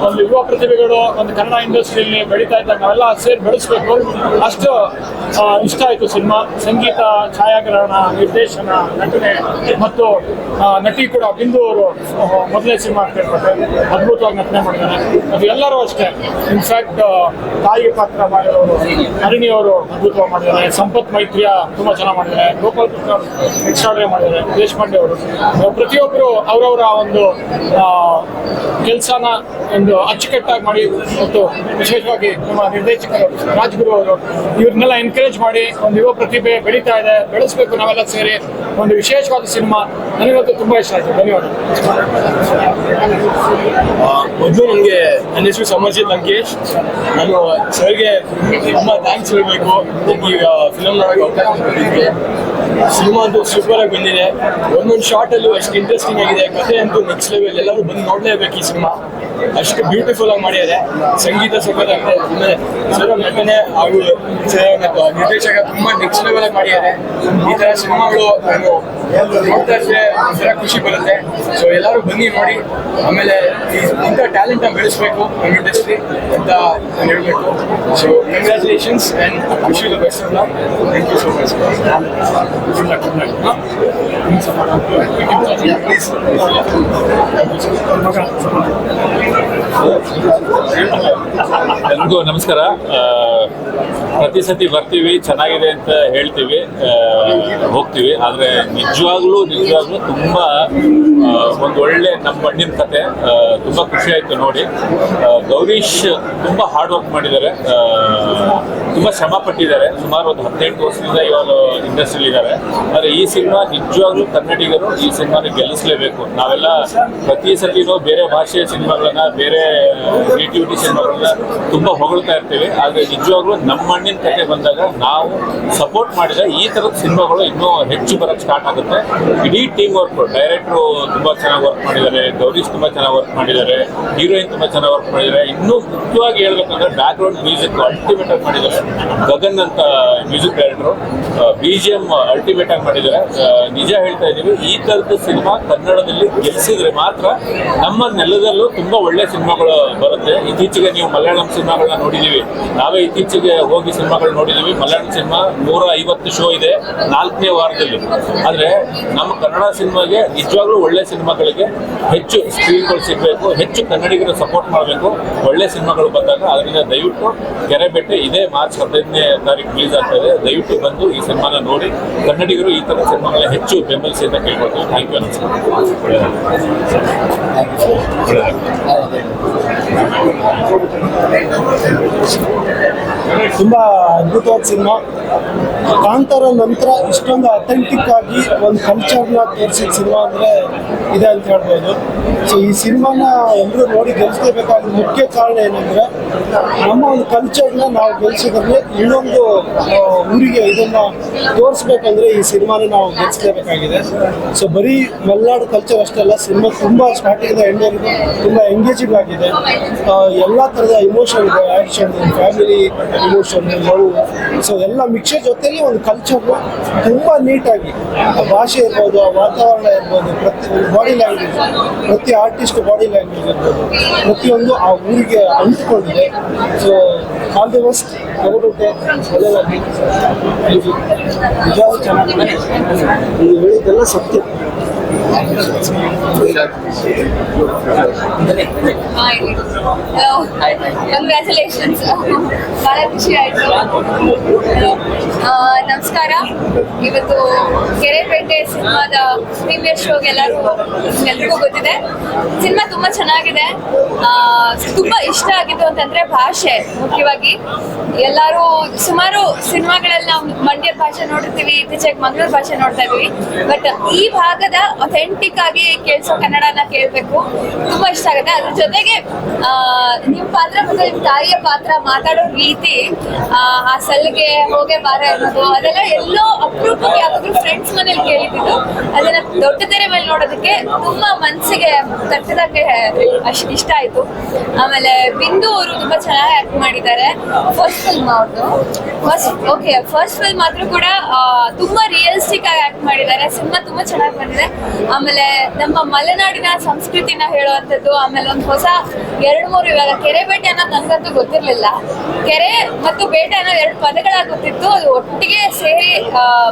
ಒಂದು ಯುವ ಪ್ರತಿಭೆಗಳು ಒಂದು ಕನ್ನಡ ಇಂಡಸ್ಟ್ರಿಯಲ್ಲಿ ಬೆಳೀತಾ ಇದ್ದಾಗ ನಾವೆಲ್ಲ ಸೇರಿ ಬೆಳೆಸಬೇಕು. ಅಷ್ಟು ಇಷ್ಟ ಆಯಿತು ಸಿನಿಮಾ. ಸಂಗೀತ, ಛಾಯಾಗ್ರಹಣ, ನಿರ್ದೇಶನ, ನಟನೆ ಮತ್ತು ನಟಿ ಕೂಡ ಬಿಂದು ಅವರು ಮೊದಲೇ ಸಿನಿಮಾ ಕೇಳ್ಪಟ್ಟೆ ಅದ್ಭುತವಾಗಿ ನಟನೆ ಮಾಡಿದ್ದಾರೆ. ಅದು ಎಲ್ಲರೂ ಅಷ್ಟೇ. ಇನ್ಫ್ಯಾಕ್ಟ್ ತಾಯಿ ಪಾತ್ರ ಮಾಡಿರೋರು ಹರಿಣಿ ಅವರು ಅದ್ಭುತವಾಗಿ ಮಾಡಿದ್ದಾರೆ. ಸಂಪತ್ ಮೈತ್ರಿಯ ತುಂಬ ಚೆನ್ನಾಗಿ ಮಾಡಿದ್ದಾರೆ. ಗೋಪಾಲ್ ಕೃಷ್ಣ ಎಕ್ಸ್ಟ್ರಾಡರಿ ಮಾಡಿದ್ದಾರೆ. ದೇಶಪಾಂಡೆ ಅವರು ಪ್ರತಿಯೊಬ್ಬರು ಅವರವರ ಒಂದು ಕೆಲಸನ ಒಂದು ಅಚ್ಚುಕಟ್ಟಾಗಿ ಮಾಡಿ ಮತ್ತು ವಿಶೇಷವಾಗಿ ನಮ್ಮ ನಿರ್ದೇಶಕರು ರಾಜ್ಗುರು ಅವರು ಇವ್ರನ್ನೆಲ್ಲ ಎನ್ಕರೇಜ್ ಮಾಡಿ ಒಂದು ಯುವ ಪ್ರತಿಭೆ ಬೆಳೀತಾ ಇದೆ, ಬೆಳೆಸಬೇಕು ನಾವೆಲ್ಲ ಸೇರಿ. ಒಂದು ವಿಶೇಷವಾದ ಸಿನಿಮಾ. ನನಗಂತೂ ತುಂಬ ಇಷ್ಟ ಆಯಿತು. ಧನ್ಯವಾದ. ಮೊದಲು ನನಗೆ ನನ್ನ ಹೆಸರು ಸಮರ್ಜಿತ್ ಲಂಕೇಶ್. ನಾನು ಸರ್ಗೆ ತುಂಬ ಥ್ಯಾಂಕ್ಸ್ ಹೇಳಬೇಕು. ಈ ಫಿಲಮ್ ನೋಡೋಕೆ ಅವಕಾಶ ಕೊಟ್ಟಿದ್ದೆ. ಸಿನಿಮಾ ಅಂತೂ ಸೂಪರ್ ಆಗಿ ಬಂದಿದೆ. ಒಂದೊಂದು ಶಾರ್ಟಲ್ಲೂ ಅಷ್ಟು ಇಂಟ್ರೆಸ್ಟಿಂಗ್ ಆಗಿದೆ. ಕಥೆ ಅಂತೂ ನೆಕ್ಸ್ಟ್ ಲೆವೆಲ್. ಎಲ್ಲರೂ ಬಂದು ನೋಡಲೇಬೇಕು ಈ ಸಿನಿಮಾ. ಅಷ್ಟು ಬ್ಯೂಟಿಫುಲ್ ಆಗಿ ಮಾಡಿದ್ದಾರೆ. ಸಂಗೀತ ಸಖತ್ತಾಗಿದೆ. ಆಮೇಲೆ ಸರ್ ನಟನೆ ಹಾಗೂ ನಿರ್ದೇಶಕ ತುಂಬ ನೆಕ್ಸ್ಟ್ ಲೆವೆಲ್ ಆಗಿ ಮಾಡಿದ್ದಾರೆ. ಈ ಥರ ಸಿನಿಮಾಗಳು ನಾನು ನೋಡ್ತಾ ಇದ್ರೆ ಒಂಥರ ಖುಷಿ ಬರುತ್ತೆ. ಸೊ ಎಲ್ಲರೂ ಬನ್ನಿ ನೋಡಿ. ಆಮೇಲೆ ಇಂಥ ಟ್ಯಾಲೆಂಟ್ನ ಬೆಳೆಸಬೇಕು ನಮ್ಮ ಇಂಡಸ್ಟ್ರಿ ಅಂತ ನಾನು ಹೇಳಬೇಕು. So congratulations and wish you the best of luck. Thank you so much. ಎಲ್ರಿಗೂ ನಮಸ್ಕಾರ. ಪ್ರತಿ ಸತಿ ಬರ್ತೀವಿ, ಚೆನ್ನಾಗಿದೆ ಅಂತ ಹೇಳ್ತೀವಿ, ಹೋಗ್ತೀವಿ. ಆದರೆ ನಿಜವಾಗ್ಲೂ ತುಂಬ ಒಂದು ಒಳ್ಳೆ ನಮ್ಮ ಮಣ್ಣಿನ ಕತೆ. ತುಂಬ ಖುಷಿ ಆಯಿತು ನೋಡಿ. ಗೌರೀಶ್ ತುಂಬ ಹಾರ್ಡ್ ವರ್ಕ್ ಮಾಡಿದ್ದಾರೆ, ತುಂಬ ಶ್ರಮ ಪಟ್ಟಿದ್ದಾರೆ. ಸುಮಾರು ಒಂದು 18 ವರ್ಷದಿಂದ ಇವಾಗ ಇಂಡಸ್ಟ್ರಿಲಿ ಇದ್ದಾರೆ. ಆದರೆ ಈ ಸಿನಿಮಾ ನಿಜವಾಗ್ಲೂ ಕನ್ನಡಿಗರು ಈ ಸಿನಿಮಾನ ಗೆಲ್ಲಿಸಲೇಬೇಕು. ನಾವೆಲ್ಲ ಪ್ರತಿ ಸತಿನೂ ಬೇರೆ ಭಾಷೆಯ ಸಿನಿಮಾಗಳನ್ನ, ಬೇರೆ ಕ್ರಿಯೇಟಿವಿಟಿ ಸಿನಿಮಾಗಳನ್ನ ತುಂಬ ಹೊಗಳ್ತಾ ಇರ್ತೀವಿ. ಆದರೆ ನಿಜವಾಗ್ಲೂ ನಮ್ಮ ಮಣ್ಣಿನ ಕತೆ ಬಂದಾಗ ನಾವು ಸಪೋರ್ಟ್ ಮಾಡಿದ್ರೆ ಈ ಥರದ ಸಿನಿಮಾಗಳು ಇನ್ನೂ ಹೆಚ್ಚು ಬರೋಕ್ಕೆ ಸ್ಟಾರ್ಟ್ ಆಗುತ್ತೆ. ಇಡೀ ಟೀಮ್ ವರ್ಕ್, ಡೈರೆಕ್ಟ್ರು ತುಂಬ ಚೆನ್ನಾಗಿ ವರ್ಕ್ ಮಾಡಿದ್ದಾರೆ, ಗೌರೀಶ್ ತುಂಬ ಚೆನ್ನಾಗಿ ವರ್ಕ್ ಮಾಡಿದ್ದಾರೆ, ಹೀರೋಯಿನ್ ತುಂಬ ಚೆನ್ನಾಗಿ ವರ್ಕ್ ಮಾಡಿದ್ದಾರೆ. ಇನ್ನೂ ಮುಖ್ಯವಾಗಿ ಹೇಳ್ಬೇಕಂದ್ರೆ ಬ್ಯಾಕ್ಗ್ರೌಂಡ್ ಮ್ಯೂಸಿಕ್ ಅಲ್ಟಿಮೇಟ್ ಆಗಿ ಮಾಡಿದ್ದಾರೆ. ಗಗನ್ ಅಂತ ಮ್ಯೂಸಿಕ್ ಡೈರೆಕ್ಟ್ರು BGM ಅಲ್ಟಿಮೇಟ್ ಆಗಿ ಮಾಡಿದ್ದಾರೆ. ನಿಜ ಹೇಳ್ತಾ ಇದ್ದೀವಿ, ಈ ಥರದ್ದು ಸಿನಿಮಾ ಕನ್ನಡದಲ್ಲಿ ಗೆಲ್ಲಿಸಿದ್ರೆ ಮಾತ್ರ ನಮ್ಮ ನೆಲದಲ್ಲೂ ತುಂಬ ಒಳ್ಳೆ ಸಿನಿಮಾಗಳು ಬರುತ್ತೆ. ಇತ್ತೀಚೆಗೆ ನೀವು ಮಲಯಾಳಂ ಸಿನಿಮಾಗಳನ್ನ ನೋಡಿದ್ದೀವಿ, ನಾವೇ ಇತ್ತೀಚೆಗೆ ಹೋಗಿ ಸಿನಿಮಾಗಳು ನೋಡಿದ್ದೀವಿ. ಮಲಯಾಳಂ ಸಿನಿಮಾ 150 ಶೋ ಇದೆ 4ನೇ ವಾರದಲ್ಲಿ. ಆದರೆ ನಮ್ಮ ಕನ್ನಡ ಸಿನಿಮಾಗೆ ನಿಜವಾಗ್ಲೂ ಒಳ್ಳೆ ಸಿನಿಮಾಗಳಿಗೆ ಹೆಚ್ಚು ಸ್ಕ್ರೀನ್ಗಳು ಸಿಗಬೇಕು, ಹೆಚ್ಚು ಕನ್ನಡಿಗರು ಸಪೋರ್ಟ್ ಮಾಡಬೇಕು. ಒಳ್ಳೆ ಸಿನಿಮಾಗಳು ಬಂದಾಗ ಅದರಿಂದ ದಯವಿಟ್ಟು ಕೆರೆಬೇಟೆ ಇದೇ ಮಾರ್ಚ್ 15ನೇ ತಾರೀಕು ರಿಲೀಸ್ ಆಗ್ತದೆ. ದಯವಿಟ್ಟು ಬಂದು ಈ ಸಿನಿಮಾನ ನೋಡಿ ಕನ್ನಡಿಗರು ಈ ಥರ ಸಿನಿಮಾಗಳನ್ನ ಹೆಚ್ಚು ಬೆಂಬಲಿಸಿ ಅಂತ ಕೇಳ್ಕೊಳ್ತೀವಿ. Thank you. ತುಂಬಾ ಅದ್ಭುತವಾದ ಸಿನಿಮಾ. ಕಾಂತಾರ ನಂತರ ಇಷ್ಟೊಂದು ಅಥೆಂಟಿಕ್ ಆಗಿ ಒಂದು ಕಲ್ಚರ್ನ ತೋರಿಸಿದ ಸಿನಿಮಾ ಅಂದರೆ ಇದೆ ಅಂತ ಹೇಳ್ಬೋದು. ಸೊ ಈ ಸಿನಿಮಾನ ಎಲ್ಲರೂ ನೋಡಿ ಗೆಲ್ಲಿಸಲೇಬೇಕಾದ ಮುಖ್ಯ ಕಾರಣ ಏನಂದರೆ, ನಮ್ಮ ಒಂದು ಕಲ್ಚರ್ನ ನಾವು ಗೆಲ್ಲಿಸೋದ್ರಲ್ಲಿ ಇನ್ನೊಂದು ಊರಿಗೆ ಇದನ್ನು ತೋರಿಸ್ಬೇಕಂದ್ರೆ ಈ ಸಿನಿಮಾನ ನಾವು ಗೆಲ್ಲಿಸಲೇಬೇಕಾಗಿದೆ. ಸೊ ಬರೀ ಮಲೆನಾಡು ಕಲ್ಚರ್ ಅಷ್ಟೇ ಅಲ್ಲ, ಸಿನಿಮಾ ತುಂಬ ಸ್ಟಾರ್ಟಿಂಗ್ ಎಂಡ್ವರೆಗೂ ತುಂಬ ಎಂಗೇಜಿಂಗ್ ಆಗಿದೆ. ಎಲ್ಲ ಥರದ ಇಮೋಷನ್ ಇದೆ, action, family emotion, love, so ಎಲ್ಲ ಮಿಕ್ಸರ್ ಜೊತೆಲಿ ಒಂದು ಕಲ್ಚರ್ನ ತುಂಬ ನೀಟಾಗಿ ಆ ಭಾಷೆ ಇರ್ಬೋದು, ಆ ವಾತಾವರಣ ಇರ್ಬೋದು, ಪ್ರತಿ ಬಾಡಿ ಲ್ಯಾಂಗ್ವೇಜ್, ಪ್ರತಿ ಆರ್ಟಿಸ್ಟ್ ಬಾಡಿ ಲ್ಯಾಂಗ್ವೇಜ್ ಇರ್ಬೋದು, ಪ್ರತಿಯೊಂದು ಆ ಊರಿಗೆ ಅಂಟಿಕೊಂಡಿದೆ. So all the best. ತಗೊಬಿಟ್ಟೆ ಒಳ್ಳೆಯದಾಗಿ ನಿಜವಾಗ್ಲೂ ಚೆನ್ನಾಗಿದೆ. ನೀವು ಹೇಳಿದ್ದೆಲ್ಲ ಸತ್ಯ. ಕಂಗ್ರ್ಯಾಚುಲೇಷನ್ಸ್. ಬಹಳ ಖುಷಿ ಆಯ್ತು. ನಮಸ್ಕಾರ. ಇವತ್ತು ಕೆರೆಪೇಟೆ ಸಿನಿಮಾದ ಪ್ರೀಮಿಯರ್ ಶೋಗೆ ಎಲ್ರಿಗೂ ಗೊತ್ತಿದೆ. ಸಿನಿಮಾ ತುಂಬಾ ಚೆನ್ನಾಗಿದೆ. ತುಂಬಾ ಇಷ್ಟ ಆಗಿದ್ದು ಅಂತಂದ್ರೆ ಭಾಷೆ ಮುಖ್ಯವಾಗಿ. ಎಲ್ಲರೂ ಸುಮಾರು ಸಿನಿಮಾಗಳಲ್ಲಿ ನಾವು ಮಂಡ್ಯದ ಭಾಷೆ ನೋಡಿರ್ತೀವಿ, ಇತ್ತೀಚೆಗೆ ಮಂಗಳೂರು ಭಾಷೆ ನೋಡ್ತಾ ಇದೀವಿ. ಬಟ್ ಈ ಭಾಗದ ಅಥೆಂಟಿಕ್ ಆಗಿ ಕೇಳಿಸೋ ಕನ್ನಡನ ಕೇಳಬೇಕು. ತುಂಬಾ ಇಷ್ಟ ಆಗುತ್ತೆ. ಅದ್ರ ಜೊತೆಗೆ ನಿಮ್ಮ ಪಾತ್ರ ಮತ್ತು ನಿಮ್ಮ ತಾಯಿಯ ಪಾತ್ರ, ಮಾತಾಡೋ ರೀತಿ, ಆ ಸಲ್ಲಿಗೆ ಹೋಗೆ ಬಾರ ಅನ್ನೋದು, ಅದೆಲ್ಲ ಎಲ್ಲೋ ಅಪರೂಪಕ್ಕೆ ಯಾವಾಗಲೂ ಫ್ರೆಂಡ್ಸ್ ಮನೇಲಿ ಕೇಳಿದ್ದು. ಅದನ್ನ ದೊಡ್ಡ ತೆರೆ ಮೇಲೆ ನೋಡೋದಕ್ಕೆ ತುಂಬಾ ಮನಸ್ಸಿಗೆ ತಟ್ಟದಂಗೆ ಅಷ್ಟು ಇಷ್ಟ ಆಯ್ತು. ಆಮೇಲೆ ಬಿಂದು ಅವರು ತುಂಬಾ ಚೆನ್ನಾಗಿ ಆಕ್ಟ್ ಮಾಡಿದ್ದಾರೆ. ಫಸ್ಟ್ ಫಿಲ್ಮ್ ಅವ್ರದ್ದು. ಫಸ್ಟ್ ಫಿಲ್ಮ್ ಆದ್ರೂ ಕೂಡ ತುಂಬಾ ರಿಯಲಿಸ್ಟಿಕ್ ಆಗಿ ಆಕ್ಟ್ ಮಾಡಿದ್ದಾರೆ. ಸಿನಿಮಾ ತುಂಬಾ ಚೆನ್ನಾಗಿ ಬಂದಿದೆ. ಆಮೇಲೆ ನಮ್ಮ ಮಲೆನಾಡಿನ ಸಂಸ್ಕೃತಿನ ಹೇಳುವಂಥದ್ದು. ಆಮೇಲೆ ಒಂದು ಹೊಸ 2-3 ಇವಾಗ ಕೆರೆಬೇಟೆ ಅನ್ನೋದು ನನಗಂತೂ ಗೊತ್ತಿರಲಿಲ್ಲ. ಕೆರೆ ಮತ್ತು ಬೇಟೆ ಅನ್ನೋ 2 ಪದಗಳಾಗಿ ಗೊತ್ತಿತ್ತು. ಅದು ಒಟ್ಟಿಗೆ ಸೇರಿ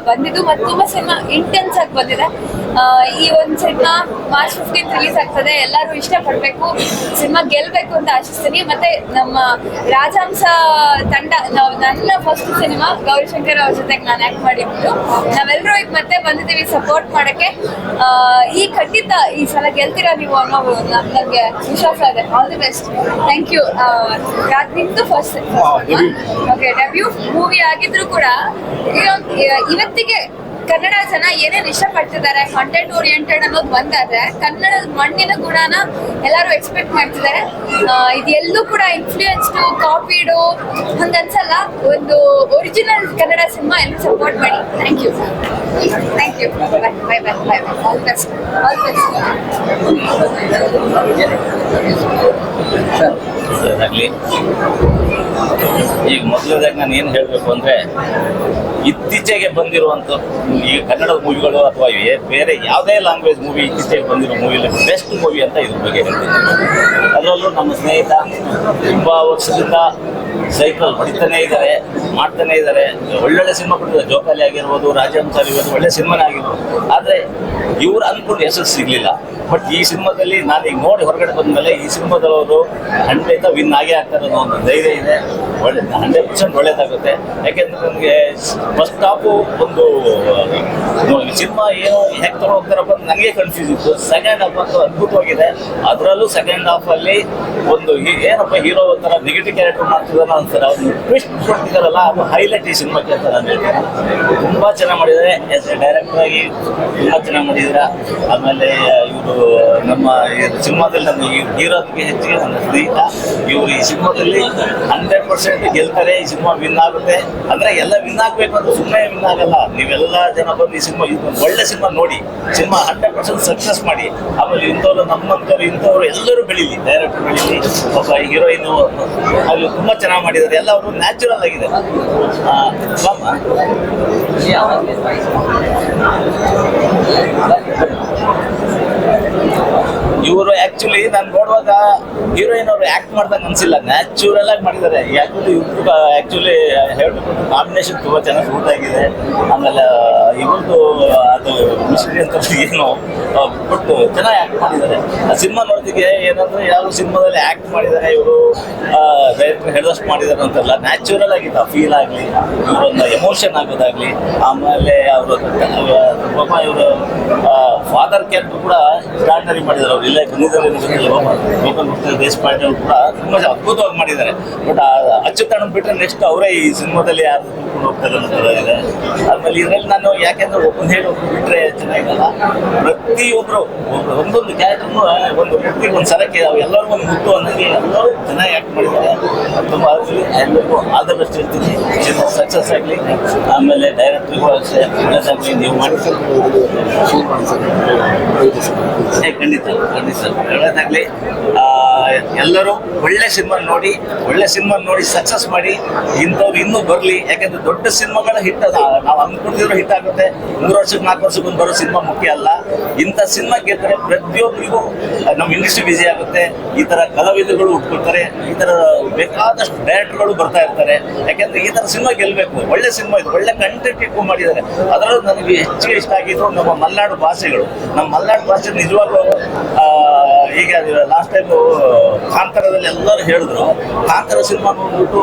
ಬಂದಿದ್ದು ಮತ್ತು ತುಂಬಾ ಸಿನಿಮಾ ಇಂಟೆನ್ಸ್ ಆಗಿ ಬಂದಿದೆ. ಈ ಒಂದು ಸಿನಿಮಾ ಮಾರ್ಚ್ 15 ರಿಲೀಸ್ ಆಗ್ತದೆ. ಎಲ್ಲರೂ ಇಷ್ಟಪಡಬೇಕು, ಸಿನಿಮಾ ಗೆಲ್ಬೇಕು ಅಂತ ಆಶಿಸ್ತೀನಿ. ಮತ್ತೆ ನಮ್ಮ ರಾಜಹಂಸ ತಂಡ, ನನ್ನ ಫಸ್ಟ್ ಸಿನಿಮಾ ಗೌರಿಶಂಕರ್ ಅವ್ರ ಜೊತೆಗೆ ನಾನು ಆಕ್ಟ್ ಮಾಡಿದ್ದು. ನಾವೆಲ್ಲರೂ ಈಗ ಮತ್ತೆ ಬಂದಿದ್ದೀವಿ ಸಪೋರ್ಟ್ ಮಾಡಕ್ಕೆ. ಈ ಖಂಡಿತ ಈ ಸಲ ಗೆಲ್ತೀರಾ ನೀವು ಅನ್ನೋ ನನಗೆ ವಿಶ್ವಾಸ ಇದೆ. All the best. Thank you. ನಿಮ್ದು ಫಸ್ಟ್ ಡೆಬ್ಯೂ ಮೂವಿ ಆಗಿದ್ರು ಕೂಡ ಇವತ್ತಿಗೆ ಕನ್ನಡ ಜನ ಏನೇನು ಇಷ್ಟಪಡ್ತಿದ್ದಾರೆ, ಕಂಟೆಂಟ್ ಓರಿಯೆಂಟೆಡ್ ಅನ್ನೋದು ಬಂದಾದ್ರೆ ಕನ್ನಡದ ಮಣ್ಣಿನ ಗುಣನ ಎಲ್ಲರೂ ಎಕ್ಸ್ಪೆಕ್ಟ್ ಮಾಡ್ತಿದ್ದಾರೆ. ಇದೆಲ್ಲೂ ಕೂಡ ಇನ್ಫ್ಲೂಯೆನ್ಸ್ಡು, ಕಾಪಿಡು ಹಂಗನ್ಸಲ್ಲ. ಒಂದು ಒರಿಜಿನಲ್ ಕನ್ನಡ ಸಿನಿಮಾ ಎಲ್ಲರೂ ಸಪೋರ್ಟ್ ಮಾಡಿ. Thank you. Bye. All best. ಆಗಲಿ. ಈಗ ಮೊದಲದಾಗಿ ನಾನು ಏನು ಹೇಳಬೇಕು ಅಂದರೆ, ಇತ್ತೀಚೆಗೆ ಬಂದಿರುವಂಥ ಈಗ ಕನ್ನಡದ ಮೂವಿಗಳು ಅಥವಾ ಬೇರೆ ಯಾವುದೇ ಲ್ಯಾಂಗ್ವೇಜ್ ಮೂವಿ ಇತ್ತೀಚೆಗೆ ಬಂದಿರೋ ಮೂವಿಯಲ್ಲಿ ಬೆಸ್ಟ್ ಮೂವಿ ಅಂತ ಇದ್ರ ಬಗ್ಗೆ ಹೇಳ್ತೀನಿ. ಅದರಲ್ಲೂ ನಮ್ಮ ಸ್ನೇಹಿತ ತುಂಬ ವರ್ಷದಿಂದ ಸೈಕಲ್ ಹೊಡಿತಾನೇ ಇದ್ದಾರೆ, ಮಾಡ್ತಾನೇ ಇದ್ದಾರೆ. ಒಳ್ಳೊಳ್ಳೆ ಸಿನಿಮಾ ಕೊಟ್ಟಿದ್ದಾರೆ. ಜೋಕಾಲಿ ಆಗಿರ್ಬೋದು, ರಾಜಹಂಸ ಆಗಿರ್ಬೋದು, ಒಳ್ಳೆ ಸಿನಿಮಾನೇ ಆಗಿರ್ಬೋದು. ಆದರೆ ಇವ್ರು ಅಂದ್ಕೊಂಡು ಹೆಸರು ಸಿಗಲಿಲ್ಲ. ಬಟ್ ಈ ಸಿನಿಮಾದಲ್ಲಿ ನಾನು ಈಗ ನೋಡಿ ಹೊರಗಡೆ ಬಂದ ಮೇಲೆ ಈ ಸಿನಿಮಾದವರು ಖಂಡಿತ ವಿನ್ ಆಗೇ ಆಗ್ತಾರೆ ಅನ್ನೋ ಒಂದು ಧೈರ್ಯ ಇದೆ. ಒಳ್ಳೆ 100% ಒಳ್ಳೇದಾಗುತ್ತೆ. ಯಾಕೆಂದ್ರೆ ನನಗೆ ಫಸ್ಟ್ ಹಾಫು ಒಂದು ಸಿನಿಮಾ ಏನು ಹೇಗೆ ತೊಗೊಂಡೋಗ್ತಾರಪ್ಪ ಅಂತ ನನಗೆ ಕನ್ಫ್ಯೂಸ್ ಇತ್ತು. ಸೆಕೆಂಡ್ ಹಾಫ್ ಅಂತೂ ಅದ್ಭುತವಾಗಿದೆ. ಅದರಲ್ಲೂ ಸೆಕೆಂಡ್ ಹಾಫಲ್ಲಿ ಒಂದು ಏನಪ್ಪ ಹೀರೋ ಒಂಥರ ನೆಗೆಟಿವ್ ಕ್ಯಾರೆಕ್ಟರ್ ಮಾಡ್ತಿದ್ದಾರ ಅಂತಾರೆ, ಅವ್ರು ಟ್ವಿಸ್ಟ್ ಕೊಡ್ತಿದ್ದಾರಲ್ಲ, ಅದು ಹೈಲೈಟ್ ಈ ಸಿನಿಮಾಕ್ಕೆ ಅಂತ ನಾನು ಹೇಳ್ತೀನಿ. ತುಂಬ ಚೆನ್ನಾಗಿ ಮಾಡಿದ್ದಾರೆ. ಆಸ್ ಎ ಡೈರೆಕ್ಟರ್ ಆಗಿ ತುಂಬ ಚೆನ್ನಾಗಿ ಮಾಡಿದ್ದಾರೆ. ಆಮೇಲೆ ಇವರು ನಮ್ಮ ಸಿನಿಮಾದಲ್ಲಿ ನನ್ನ ಹೀರೋಗೆ ಹೆಚ್ಚಿಗೆ ನನ್ನ ಸ್ನೇಹಿತ, ಇವರು ಈ ಸಿನಿಮಾದಲ್ಲಿ 100% ಗೆಲ್ತಾರೆ. ಈ ಸಿನಿಮಾ ವಿನ್ ಆಗುತ್ತೆ. ಅಂದ್ರೆ ಎಲ್ಲ ವಿನ್ ಆಗ್ಬೇಕು ಅಂತ ಸುಮ್ಮನೆ ವಿನ್ ಆಗಲ್ಲ. ನೀವೆಲ್ಲ ಜನ ಬಂದು ಈ ಸಿನಿಮಾ ಒಳ್ಳೆ ಸಿನಿಮಾ ನೋಡಿ, ಸಿನಿಮಾ 100% ಸಕ್ಸಸ್ ಮಾಡಿ. ಆಮೇಲೆ ಇಂಥವ್ರು ನಮ್ಮಂಥವ್ರು ಇಂಥವ್ರು ಎಲ್ಲರೂ ಬೆಳೀಲಿ, ಡೈರೆಕ್ಟರ್ ಬೆಳೀಲಿ, ಒಬ್ಬ ಹೀರೋಯಿನು ಅಲ್ಲಿ ತುಂಬ ಚೆನ್ನಾಗಿ ಮಾಡಿದ್ದಾರೆ. ಎಲ್ಲ ಅವರು ನ್ಯಾಚುರಲ್ ಆಗಿದೆ. ಇವರು ಆಕ್ಚುಲಿ ನಾನು ನೋಡುವಾಗ ಹೀರೋಯಿನ್ ಅವರು ಆಕ್ಟ್ ಮಾಡ್ದಾಗ ಅನ್ಸಿಲ್ಲ, ನ್ಯಾಚುರಲ್ ಆಗಿ ಮಾಡಿದ್ದಾರೆ. ಆಕ್ಚುಲಿ ಹೇಳ್ಬೇಕು ಕಾಂಬಿನೇಷನ್ ತುಂಬ ಚೆನ್ನಾಗಿ ಸೂಟ್ ಆಗಿದೆ. ಆಮೇಲೆ ಇವ್ರದ್ದು ಅದು ಮಿಸ್ಟ್ರಿ ಅಂತ ಏನು ಬಟ್ ಚೆನ್ನಾಗಿ ಆಕ್ಟ್ ಮಾಡಿದ್ದಾರೆ. ಆ ಸಿನಿಮಾ ನೋಡೋದಕ್ಕೆ ಏನಂದ್ರೆ ಯಾವ ಸಿನಿಮಾದಲ್ಲಿ ಆಕ್ಟ್ ಮಾಡಿದ್ದಾರೆ ಇವರು ಡೈರೆಕ್ಟರ್ ಹೇಳಿದಷ್ಟು ಮಾಡಿದ್ದಾರೆ ಅಂತಲ್ಲ, ನ್ಯಾಚುರಲ್ ಆಗಿತ್ತು. ಫೀಲ್ ಆಗಲಿ, ಇವರೊಂದು ಎಮೋಷನ್ ಆಗೋದಾಗ್ಲಿ, ಆಮೇಲೆ ಅವರು ಪಾಪ ಇವರು ಫಾದರ್ ಕ್ಯಾರೆಕ್ಟರ್ ಕೂಡ ಎಕ್ಸ್ಟ್ರಾರ್ಡಿನರಿ ಮಾಡಿದ್ದಾರೆ. ಅವ್ರು ಇಲ್ಲೇ ಬಂದಿದ್ದಾರೆ ಗೋಪಾಲ್ ದೇಶಪಾಂಡೆ ಅವರು ಕೂಡ ತುಂಬ ಅದ್ಭುತವಾಗಿ ಮಾಡಿದ್ದಾರೆ. ಬಟ್ ಅಚ್ಚುತನ ಬಿಟ್ಟರೆ ನೆಕ್ಸ್ಟ್ ಅವರೇ ಈ ಸಿನಿಮಾದಲ್ಲಿ ಯಾರು ತಿಳ್ಕೊಂಡು ಹೋಗ್ತಾರೆ ಅನ್ನೋ ಇದೆ. ಆಮೇಲೆ ಇದರಲ್ಲಿ ನಾನು ಯಾಕೆಂದ್ರೆ ಒಬ್ಬನ ಹೇಳಿ ಒಬ್ಬರು ಬಿಟ್ಟರೆ ಚೆನ್ನಾಗಿಲ್ಲ, ಪ್ರತಿಯೊಬ್ಬರು ಒಂದೊಂದು ಕ್ಯಾರೆಕ್ಟರ್ನು ಒಂದು ವ್ಯಕ್ತಿಗೆ ಒಂದು ಸರಕ್ಕೆ ಎಲ್ಲರಿಗೂ ಒಂದು ಮುಟ್ಟು ಅನ್ನೋಂಗೆ ಎಲ್ಲರೂ ಚೆನ್ನಾಗಿ ಆ್ಯಕ್ಟ್ ಮಾಡಿದ್ದಾರೆ. ತುಂಬ ಎಲ್ಲರಿಗೂ ಆಲ್ ದ ಬೆಸ್ಟ್ ಹೇಳ್ತೀನಿ. ಸಿನಿಮಾ ಸಕ್ಸಸ್ ಆಗಲಿ. ಆಮೇಲೆ ಡೈರೆಕ್ಟ್ರಿಗೂ ಅಷ್ಟೇ ಆಗಲಿ, ನೀವು ಮಾಡಿ ಖಂಡಿತ ಒಳ್ಳೇದಾಗಲಿ. ಎಲ್ಲರೂ ಒಳ್ಳೆ ಸಿನಿಮಾ ನೋಡಿ, ಒಳ್ಳೆ ಸಿನಿಮಾ ನೋಡಿ ಸಕ್ಸಸ್ ಮಾಡಿ. ಇಂಥವ್ರು ಇನ್ನೂ ಬರಲಿ. ಯಾಕೆಂದ್ರೆ ದೊಡ್ಡ ಸಿನಿಮಾಗಳ ಹಿಟ್ ಅದ, ನಾವು ಅಂದ್ಕೊಂಡಿದ್ರು ಹಿಟ್ ಆಗುತ್ತೆ. 3 ವರ್ಷಕ್ಕೆ 4 ವರ್ಷಕ್ಕೆ ಬರೋ ಸಿನಿಮಾ ಮುಖ್ಯ ಅಲ್ಲ. ಇಂಥ ಸಿನಿಮಾ ಗೆದ್ದರೆ ಪ್ರತಿಯೊಬ್ಬರಿಗೂ ನಮ್ಮ ಇಂಡಸ್ಟ್ರಿ ಬಿಸಿ ಆಗುತ್ತೆ. ಈ ಥರ ಕಲಾವಿದರುಗಳು ಹುಟ್ಕೊಳ್ತಾರೆ, ಈ ಥರ ಬೇಕಾದಷ್ಟು ಡೈರೆಕ್ಟರ್ಗಳು ಬರ್ತಾ ಇರ್ತಾರೆ. ಯಾಕೆಂದ್ರೆ ಈ ಥರ ಸಿನಿಮಾ ಗೆಲ್ಲಬೇಕು. ಒಳ್ಳೆ ಸಿನಿಮಾ ಇದು, ಒಳ್ಳೆ ಕಂಟೆಂಟ್ ಇಟ್ಕೊಂಡು ಮಾಡಿದ್ದಾರೆ. ಅದರಲ್ಲೂ ನನಗೆ ಹೆಚ್ಚಿಗೆ ಇಷ್ಟ ಆಗಿದ್ದು ನಮ್ಮ ಮಲೆನಾಡು ಭಾಷೆಗಳು. ನಮ್ಮ ಮಲೆನಾಡು ಭಾಷೆ ನಿಜವಾಗ್ಲೂ ಈಗ ಲಾಸ್ಟ್ ಟೈಮು ಕಾಂತಾರದಲ್ಲಿ ಎಲ್ಲರೂ ಹೇಳಿದ್ರು, ಕಾಂತಾರ ಸಿನಿಮಾ ನೋಡ್ಬಿಟ್ಟು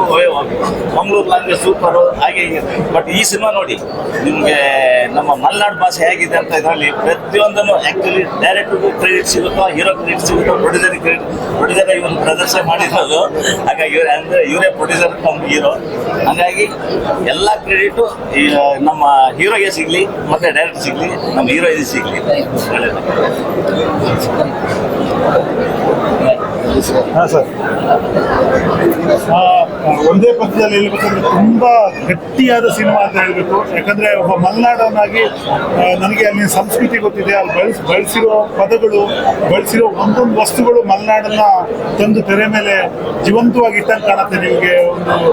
ಮಂಗಳೂರು ಲ್ಯಾಂಗ್ವೇಜ್ ಸೂಪರು ಹಾಗೆ ಹೀಗೆ. ಬಟ್ ಈ ಸಿನಿಮಾ ನೋಡಿ ನಿಮಗೆ ನಮ್ಮ ಮಲೆನಾಡು ಭಾಷೆ ಹೇಗಿದೆ ಅಂತ ಇದರಲ್ಲಿ ಪ್ರತಿಯೊಂದನ್ನು ಆ್ಯಕ್ಚುಲಿ ಡೈರೆಕ್ಟರ್ಗೂ ಕ್ರೆಡಿಟ್ ಸಿಗುತ್ತೋ, ಹೀರೋ ಕ್ರೆಡಿಟ್ ಸಿಗುತ್ತೋ, ಪ್ರೊಡ್ಯೂಸರ್ ಇವರು ಪ್ರದರ್ಶನ ಮಾಡಿರೋದು. ಹಾಗಾಗಿ ಇವರೇ ಪ್ರೊಡ್ಯೂಸರ್ ನಮ್ಮ ಹೀರೋ. ಹಾಗಾಗಿ ಎಲ್ಲ ಕ್ರೆಡಿಟು ನಮ್ಮ ಹೀರೋಗೆ ಸಿಗಲಿ, ಮತ್ತು ಡೈರೆಕ್ಟರ್ ಸಿಗಲಿ, ನಮ್ಮ ಹೀರೋಯಿನ್ ಸಿಗಲಿ. ಹಾಂ ಸರ್, ಒಂದೇ ಪದ್ಯದಲ್ಲಿ ಹೇಳ್ಬೇಕಂದ್ರೆ ತುಂಬ ಗಟ್ಟಿಯಾದ ಸಿನಿಮಾ ಅಂತ ಹೇಳಬೇಕು. ಯಾಕಂದರೆ ಒಬ್ಬ ಮಲೆನಾಡವನಾಗಿ ನನಗೆ ಅಲ್ಲಿನ ಸಂಸ್ಕೃತಿ ಗೊತ್ತಿದೆ. ಅಲ್ಲಿ ಬಳಸಿರೋ ಪದಗಳು, ಬಳಸಿರೋ ಒಂದೊಂದು ವಸ್ತುಗಳು ಮಲೆನಾಡನ್ನು ತಂದು ತೆರೆ ಮೇಲೆ ಜೀವಂತವಾಗಿ ಇಟ್ಟಂಗೆ ಕಾಣುತ್ತೆ. ನಿಮಗೆ ಒಂದು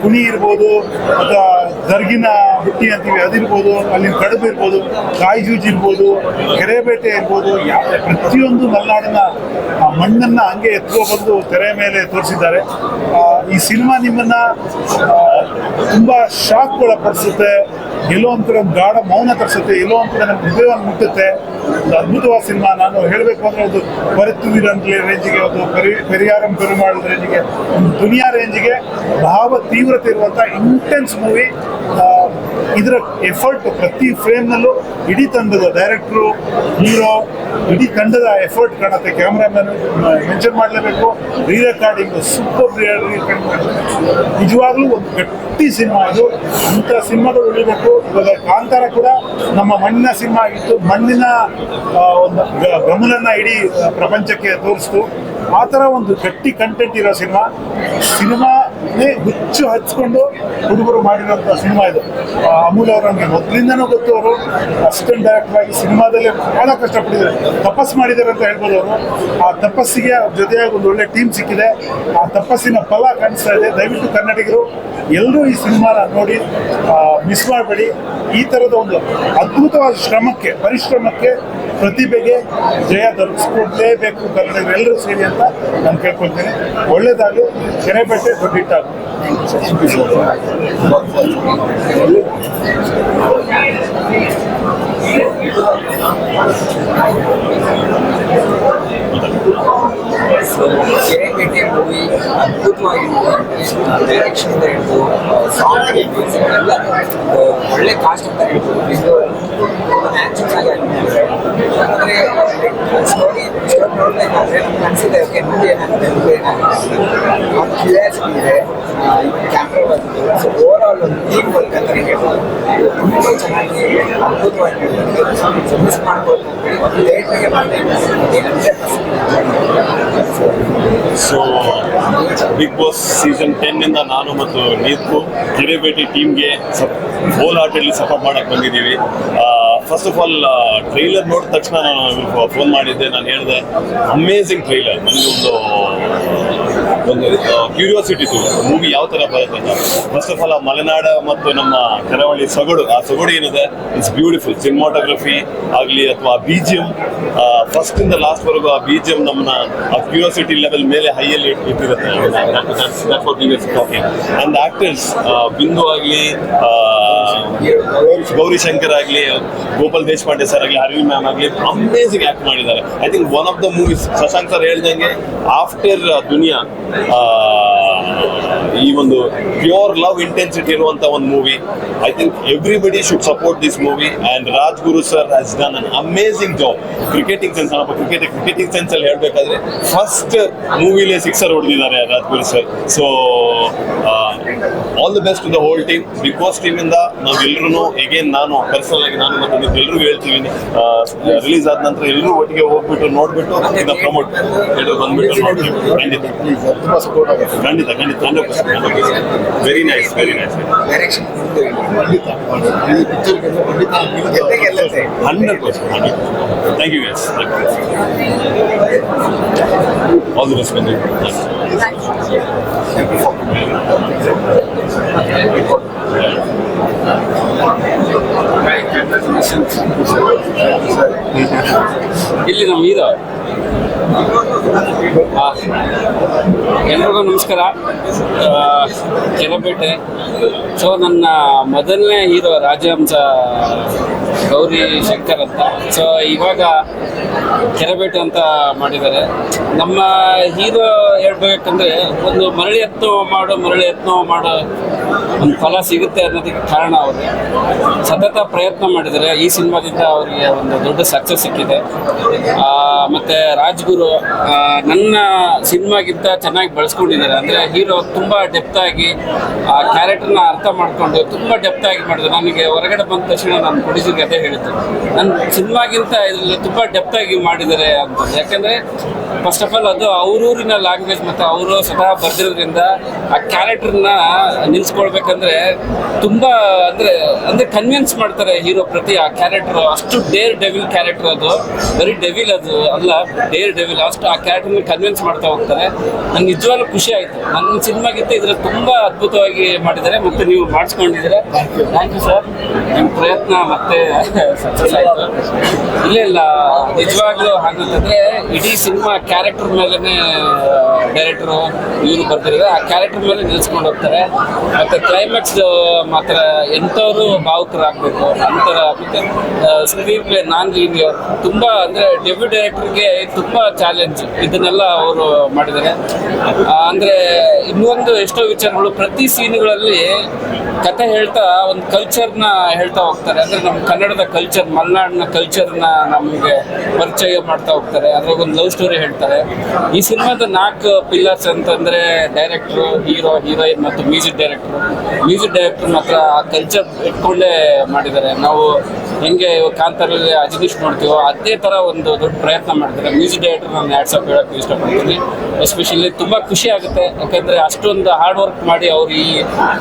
ಕುಣಿ ಇರ್ಬೋದು, ಅಥವಾ ದರ್ಗಿನ ಬುಟ್ಟಿ ಅಂತೀವಿ ಅದಿರ್ಬೋದು, ಅಲ್ಲಿನ ಕಡುಬು ಇರ್ಬೋದು, ಕಾಯಿ ಜೂಜಿ ಇರ್ಬೋದು, ಕೆರೆಬೇಟೆ ಇರ್ಬೋದು, ಪ್ರತಿಯೊಂದು ಮಲೆನಾಡಿನ ಮಣ್ಣನ್ನು ಹಂಗೆ ಎತ್ಕೊ ಬಂದು ತೆರೆ ಮೇಲೆ ತೋರಿಸಿದ್ದಾರೆ. ಈ ಸಿನಿಮಾ ನಿಮ್ಮನ್ನ ತುಂಬ ಶಾಕ್ ಒಳಪಡಿಸುತ್ತೆ. ಎಲ್ಲೋ ಒಂಥರ ಒಂದು ಗಾಢ ಮೌನ ತರಿಸುತ್ತೆ, ಎಲ್ಲೋ ಒಂಥರ ನಮ್ಮ ಹೃದಯವನ್ನು ಮುಟ್ಟುತ್ತೆ. ಒಂದು ಅದ್ಭುತವಾದ ಸಿನಿಮಾ. ನಾನು ಹೇಳಬೇಕು ಅಂದರೆ ಒಂದು ಪರತ್ತುವಿರನ್ ರೇಂಜಿಗೆ, ಒಂದು ಪೆರಿಯಾರಂ ಪೆರುಮಾಳ್ ರೇಂಜಿಗೆ, ಒಂದು ದುನಿಯಾ ರೇಂಜಿಗೆ ಭಾವ ತೀವ್ರತೆ ಇರುವಂಥ ಇಂಟೆನ್ಸ್ ಮೂವಿ. ಇದರ ಎಫರ್ಟ್ ಪ್ರತಿ ಫ್ರೇಮ್ನಲ್ಲೂ ಇಡೀ ತಂಡದ ಡೈರೆಕ್ಟ್ರು, ಹೀರೋ, ಇಡೀ ತಂಡದ ಎಫರ್ಟ್ ಕಾಣುತ್ತೆ. ಕ್ಯಾಮ್ರಾಮನ್ ಮೆನ್ಷನ್ ಮಾಡಲೇಬೇಕು. ರೀರೆಕಾರ್ಡಿಂಗು ಸೂಪರ್ ರೀರೆಕಾರ್ಡಿಂಗ್. ನಿಜವಾಗ್ಲೂ ಒಂದು ಗಟ್ಟಿ ಸಿನಿಮಾ ಇದು. ಅಂಥ ಸಿನಿಮಾಗಳು ಉಳಿಬೇಕು. ಇವಾಗ ಕಾಂತಾರ ಕೂಡ ನಮ್ಮ ಮಣ್ಣಿನ ಸಿನಿಮಾ ಆಗಿತ್ತು. ಮಣ್ಣಿನ ಒಂದು ಗಮನನ್ನ ಇಡೀ ಪ್ರಪಂಚಕ್ಕೆ ತೋರಿಸ್ತು. ಆ ಥರ ಒಂದು ಗಟ್ಟಿ ಕಂಟೆಂಟ್ ಇರೋ ಸಿನಿಮಾನೇ ಹುಚ್ಚು ಹಚ್ಕೊಂಡು ಹುಡುಗರು ಮಾಡಿರೋಂಥ ಸಿನಿಮಾ ಇದು. ಅಮೂಲ್ ಅವರು ನಮಗೆ ಮೊದಲಿಂದನೂ ಗೊತ್ತು. ಅವರು ಅಸಿಸ್ಟೆಂಟ್ ಡೈರೆಕ್ಟರ್ ಆಗಿ ಸಿನಿಮಾದಲ್ಲೇ ಭಾಳ ಕಷ್ಟಪಟ್ಟಿದ್ದಾರೆ, ತಪಸ್ಸು ಮಾಡಿದ್ದಾರೆ ಅಂತ ಹೇಳ್ಬೋದು ಅವರು. ಆ ತಪಸ್ಸಿಗೆ ಅವ್ರ ಜೊತೆಯಾಗಿ ಒಂದು ಒಳ್ಳೆ ಟೀಮ್ ಸಿಕ್ಕಿದೆ. ಆ ತಪಸ್ಸಿನ ಫಲ ಕಾಣಿಸ್ತಾ ಇದೆ. ದಯವಿಟ್ಟು ಕನ್ನಡಿಗರು ಎಲ್ಲರೂ ಈ ಸಿನಿಮಾನ ನೋಡಿ ಮಿಸ್ ಮಾಡಬೇಡಿ. ಈ ಥರದ ಒಂದು ಅದ್ಭುತವಾದ ಶ್ರಮಕ್ಕೆ, ಪರಿಶ್ರಮಕ್ಕೆ, ಪ್ರತಿಭೆಗೆ ಜಯ ದೊರಕಿಸ್ಕೊಡ್ಲೇಬೇಕು ಕನ್ನಡಿಗರು ಎಲ್ಲರೂ ಸೇರಿ ಅಂತ ನಾನು ಕೇಳ್ಕೊಳ್ತೇನೆ. ಒಳ್ಳೇದಾಗಿ ಕೆರೆಬೇಟೆ ದೊಡ್ಡ ಹಿಟ್ಟಾಗು. ಕೆರೆಬೇಟೆ ಮೂವಿ ಅದ್ಭುತವಾಗಿತ್ತು. ಡೈರೆಕ್ಷನ್ ಇಂದ ಹಿಡಿದು ಸಾಂಗ್ ಎಲ್ಲ ಒಳ್ಳೆ ಕಾಸ್ಟ್ ಅಂತ ಹೇಳ್ಬೋದು. ವಿಜುವಲ್ ನ್ಯಾಚುರಲ್ ಆಗಿ ಆಗಿದ್ದಾರೆ. ಅಂದರೆ ಸ್ಟೋರಿ ನೋಡಬೇಕಾದ್ರೆ ನಮ್ಗೆ ಅನಿಸಿದೆ ಓಕೆ ಮುಂದೆ ಏನಾಗುತ್ತೆ ಮುಂದೆ ಏನಾಗುತ್ತೆ ಒಂದು ಕ್ಯೂರಿಯಾಸಿಟಿ ಇದೆ. ಕ್ಯಾಮ್ರಾ ಬಂದು ಸೊ ಓವರ್ ಆಲ್ ಒಂದು ಟೀಮ್ ವರ್ಕ್ ಅಂತ ಹೇಳ್ಬೋದು. ತುಂಬ ಚೆನ್ನಾಗಿ ಅದ್ಭುತವಾಗಿ ಸೊ ಮಿಸ್ ಮಾಡ್ಬೋದು ಒಂದು ಥಿಯೇಟ್ರಿಗೆ ಬಂದೆ ಸೊ ಬಿಗ್ ಬಾಸ್ ಸೀಸನ್ 10 ಇಂದ ನಾನು ಮತ್ತು ನೀತು ಕೆರೆಬೇಟಿ ಟೀಮ್ಗೆ ಹೋಲ್ ಹಾರ್ಟಲ್ಲಿ ಸಪೋರ್ಟ್ ಮಾಡಕ್ಕೆ ಬಂದಿದ್ದೀವಿ. ಫಸ್ಟ್ ಆಫ್ ಆಲ್ ಟ್ರೈಲರ್ ನೋಡಿದ ತಕ್ಷಣ ನಾನು ಫೋನ್ ಮಾಡಿದ್ದೆ. ನಾನು ಹೇಳಿದೆ ಅಮೇಝಿಂಗ್ ಟ್ರೈಲರ್. ನನಗೆ ಒಂದು ಕ್ಯೂರಿಯಾಸಿಟಿ ಇತ್ತು ಮೂವಿ ಯಾವ ಥರ ಬರುತ್ತೆ ಅಂತ. ಫಸ್ಟ್ ಆಫ್ ಆಲ್ ಆ ಮಲೆನಾಡ ಮತ್ತು ನಮ್ಮ ಕರಾವಳಿ ಸೊಗಡು, ಆ ಸೊಗಡು ಏನಿದೆ ಇಟ್ಸ್ ಬ್ಯೂಟಿಫುಲ್. ಸಿನಿಮಾಟೋಗ್ರಫಿ ಆಗಲಿ ಅಥವಾ ಬಿ ಜಿ ಎಮ್, ಫಸ್ಟಿಂದ ಲಾಸ್ಟ್ವರೆಗೂ ಆ ಬಿ ಜಿ ಎಮ್ ನಮ್ಮನ್ನ ಆ ಕ್ಯೂರಿಯಾಸಿಟಿ ಲೆವೆಲ್ ಮೇಲೆ ಹೈಯಲ್ಲಿ ಇಟ್ಟಿರುತ್ತೆ. ಆ್ಯಂಡ್ ಆಕ್ಟರ್ಸ್ ಬಿಂದು ಆಗಲಿ, ಗೌರಿ ಶಂಕರ್ ಆಗಲಿ, ಗೋಪಾಲ್ ದೇಶಪಾಂಡೆ ಸರ್ ಆಗಲಿ, ಹರಿವಿ ಮ್ಯಾಮ್ ಆಗಲಿ ಅಮೇಝಿಂಗ್ ಆಕ್ಟ್ ಮಾಡಿದ್ದಾರೆ. I think one of the movies Shashank sir ಹೇಳ್ದಂಗೆ ಆಫ್ಟರ್ ದುನಿಯಾ ಈ ಒಂದು ಪ್ಯೂರ್ ಲವ್ ಇಂಟೆನ್ಸಿಟಿ ಇರುವಂತ ಒಂದು movie. I think everybody should support this movie and Rajguru sir has done an amazing job. Cricketing sense cricketing sense ಅಲ್ಲಿ ಹೇಳ್ಬೇಕಾದ್ರೆ first ಮೂವಿಲೇ sixer ಹೊಡೆದಿದ್ದಾರೆ Rajguru sir. So all the best to the whole team. Big boss team ಇಂದ ನಾವೆಲ್ಲರೂ again ನಾನು personal ಆಗಿ ನಾನು ಮತ್ತು ಎಲ್ರಿಗೂ ಹೇಳ್ತೀವಿ, ರಿಲೀಸ್ ಆದ ನಂತರ ಎಲ್ಲರೂ ಒಟ್ಟಿಗೆ ಹೋಗ್ಬಿಟ್ಟು ನೋಡ್ಬಿಟ್ಟು ಇದನ್ನ ಪ್ರಮೋಟ್ ಎಲ್ಲರೂ ಬಂದ್ಬಿಟ್ಟು ನೋಡ್ತೀವಿ. ಖಂಡಿತ ಖಂಡಿತ 100%. Very nice, very nice. Direction 100%. Thank you guys. All the best. ಇಲ್ಲಿ ನಮ್ಮ ಹೀರೋ ಎಲ್ರಿಗೂ ನಮಸ್ಕಾರ. ಕೆರೆಬೇಟೆ. ಸೊ ನನ್ನ ಮೊದಲನೇ ಹೀರೋ ರಾಜಹಂಸ ಗೌರಿ ಶಂಕರ್ ಅಂತ. ಸೊ ಇವಾಗ ಕೆರೆಬೇಟೆ ಅಂತ ಮಾಡಿದ್ದಾರೆ. ನಮ್ಮ ಹೀರೋ ಹೇಳ್ಬೇಕಂದ್ರೆ ಒಂದು ಮರಳಿ ಯತ್ನ ಮಾಡೋ ಒಂದು ಫಲ ಸಿಗುತ್ತೆ ಅನ್ನೋದಕ್ಕೆ ಕಾರಣ ಅವರು ಸತತ ಪ್ರಯತ್ನ ಮಾಡಿದ್ದಾರೆ. ಈ ಸಿನಿಮಾದಿಂದ ಅವರಿಗೆ ಒಂದು ದೊಡ್ಡ ಸಕ್ಸಸ್ ಸಿಕ್ಕಿದೆ. ಮತ್ತು ರಾಜ್ಗುರು ನನ್ನ ಸಿನಿಮಾಗಿಂತ ಚೆನ್ನಾಗಿ ಬಳಸ್ಕೊಂಡಿದ್ದಾರೆ. ಅಂದರೆ ಹೀರೋ ತುಂಬ ಡೆಪ್ತಾಗಿ ಆ ಕ್ಯಾರೆಕ್ಟರ್ನ ಅರ್ಥ ಮಾಡಿಕೊಂಡು ತುಂಬ ಡೆಪ್ತಾಗಿ ಮಾಡಿದ್ರು. ನನಗೆ ಹೊರಗಡೆ ಬಂದ ತಕ್ಷಣ ನಾನು ಪ್ರೊಡ್ಯೂಸರ್ಗೆ ಅದೇ ಹೇಳಿದ್ದು, ನನ್ನ ಸಿನಿಮಾಗಿಂತ ಇದರಲ್ಲಿ ತುಂಬ ಡೆಪ್ತಾಗಿ ಮಾಡಿದ್ದಾರೆ ಅಂತ. ಯಾಕೆಂದರೆ ಫಸ್ಟ್ ಆಫ್ ಆಲ್ ಅದು ಅವರೂರಿನ ಲ್ಯಾಂಗ್ವೇಜ್ ಮತ್ತು ಅವರು ಸ್ವತಃ ಬರೆದಿರೋದ್ರಿಂದ ಆ ಕ್ಯಾರೆಕ್ಟರ್ನ ನಿಲ್ಲಿಸ್ಕೊಳ್ಬೇಕಂದ್ರೆ ತುಂಬ ಅಂದರೆ ಕನ್ವಿನ್ಸ್ ಮಾಡ್ತಾರೆ ಹೀರೋ ಪ್ರತಿ ಆ ಕ್ಯಾರೆಕ್ಟರ್. ಅಷ್ಟು ಡೇರ್ ಡೆವಿಲ್ ಕ್ಯಾರೆಕ್ಟರ್ ಅದು, ಬರೀ ಡೆವಿಲ್ ಅದು ಅಲ್ಲ, ಡೇರ್ ಡೆವಿಲ್. ಅಷ್ಟು ಆ ಕ್ಯಾರೆಕ್ಟರ್ನ ಕನ್ವಿನ್ಸ್ ಮಾಡ್ತಾ ಹೋಗ್ತಾರೆ. ನನಗೆ ನಿಜವಾಗ್ಲೂ ಖುಷಿ ಆಯಿತು. ನನ್ನ ಸಿನಿಮಾಗಿಂತ ಇದ್ರಲ್ಲಿ ತುಂಬ ಅದ್ಭುತವಾಗಿ ಮಾಡಿದ್ದಾರೆ ಮತ್ತು ನೀವು ಮಾಡಿಸ್ಕೊಂಡಿದ್ದೀರಾ. Thank you sir. ನಿಮ್ಮ ಪ್ರಯತ್ನ ಮತ್ತೆ ಸಕ್ಸಸ್ ಆಯಿತು. ಇಲ್ಲ ನಿಜವಾಗ್ಲೂ ಹಾಗಂತಂದರೆ ಇಡೀ ಸಿನಿಮಾ ಕ್ಯಾರೆಕ್ಟರ್ ಮೇಲೇ ಡೈರೆಕ್ಟರು ಇವರು ಬರ್ತಿದ್ದಾರೆ. ಆ ಕ್ಯಾರೆಕ್ಟರ್ ಮೇಲೆ ನಿಲ್ಲಿಸ್ಕೊಂಡು ಹೋಗ್ತಾರೆ. ಮತ್ತು ಕ್ಲೈಮ್ಯಾಕ್ಸ್ ಮಾತ್ರ ಎಂಥವರು ಭಾವುಕರಾಗಬೇಕು ಅಂತರ. ಮತ್ತು ಸ್ಕ್ರೀನ್ ಪ್ಲೇ ನಾನ್ ಲೀನಿಯರ್ ತುಂಬ ಅಂದರೆ ಡೆಬ್ಯೂ ಡೈರೆಕ್ಟರ್ಗೆ ತುಂಬ ಚಾಲೆಂಜ್. ಇದನ್ನೆಲ್ಲ ಅವರು ಮಾಡಿದ್ದಾರೆ. ಅಂದರೆ ಇನ್ನೊಂದು ಎಷ್ಟೋ ವಿಚಾರಗಳು ಪ್ರತಿ ಸೀನ್ಗಳಲ್ಲಿ ಕತೆ ಹೇಳ್ತಾ ಒಂದು ಕಲ್ಚರ್ನ ಹೇಳ್ತಾ ಹೋಗ್ತಾರೆ. ಅಂದರೆ ನಮ್ಮ ಕನ್ನಡದ ಕಲ್ಚರ್, ಮಲೆನಾಡಿನ ಕಲ್ಚರ್ನ ನಮಗೆ ಪರಿಚಯ ಮಾಡ್ತಾ ಹೋಗ್ತಾರೆ. ಅದ್ರಾಗ ಒಂದು ಲವ್ ಸ್ಟೋರಿ ಹೇಳ್ತಾರೆ. ಈ ಸಿನಿಮಾದ 4 ಪಿಲ್ಲರ್ಸ್ ಅಂತಂದರೆ ಡೈರೆಕ್ಟ್ರು, ಹೀರೋ, ಹೀರೋಯಿನ್ ಮತ್ತು ಮ್ಯೂಸಿಕ್ ಡೈರೆಕ್ಟ್ರು ಮಾತ್ರ ಆ ಕಲ್ಚರ್ ಇಟ್ಕೊಂಡೇ ಮಾಡಿದ್ದಾರೆ. ನಾವು ಹೆಂಗೆ ಕಾಂತಾರಲ್ಲಿ ಅಜನೀಶ್ ನೋಡ್ತೀವೋ ಅದೇ ಥರ ಒಂದು ದೊಡ್ಡ ಪ್ರಯತ್ನ ಮಾಡ್ತಾರೆ. ಮ್ಯೂಸಿಕ್ ಡೈರೆಕ್ಟರ್ ನಾನು ವಾಟ್ಸಪ್ ಹೇಳೋಕ್ಕೆ ಇಷ್ಟಪಡ್ತೀನಿ. ಎಸ್ಪೆಷಲಿ ತುಂಬ ಖುಷಿ ಆಗುತ್ತೆ. ಯಾಕೆಂದರೆ ಅಷ್ಟೊಂದು ಹಾರ್ಡ್ ವರ್ಕ್ ಮಾಡಿ ಅವ್ರು ಈ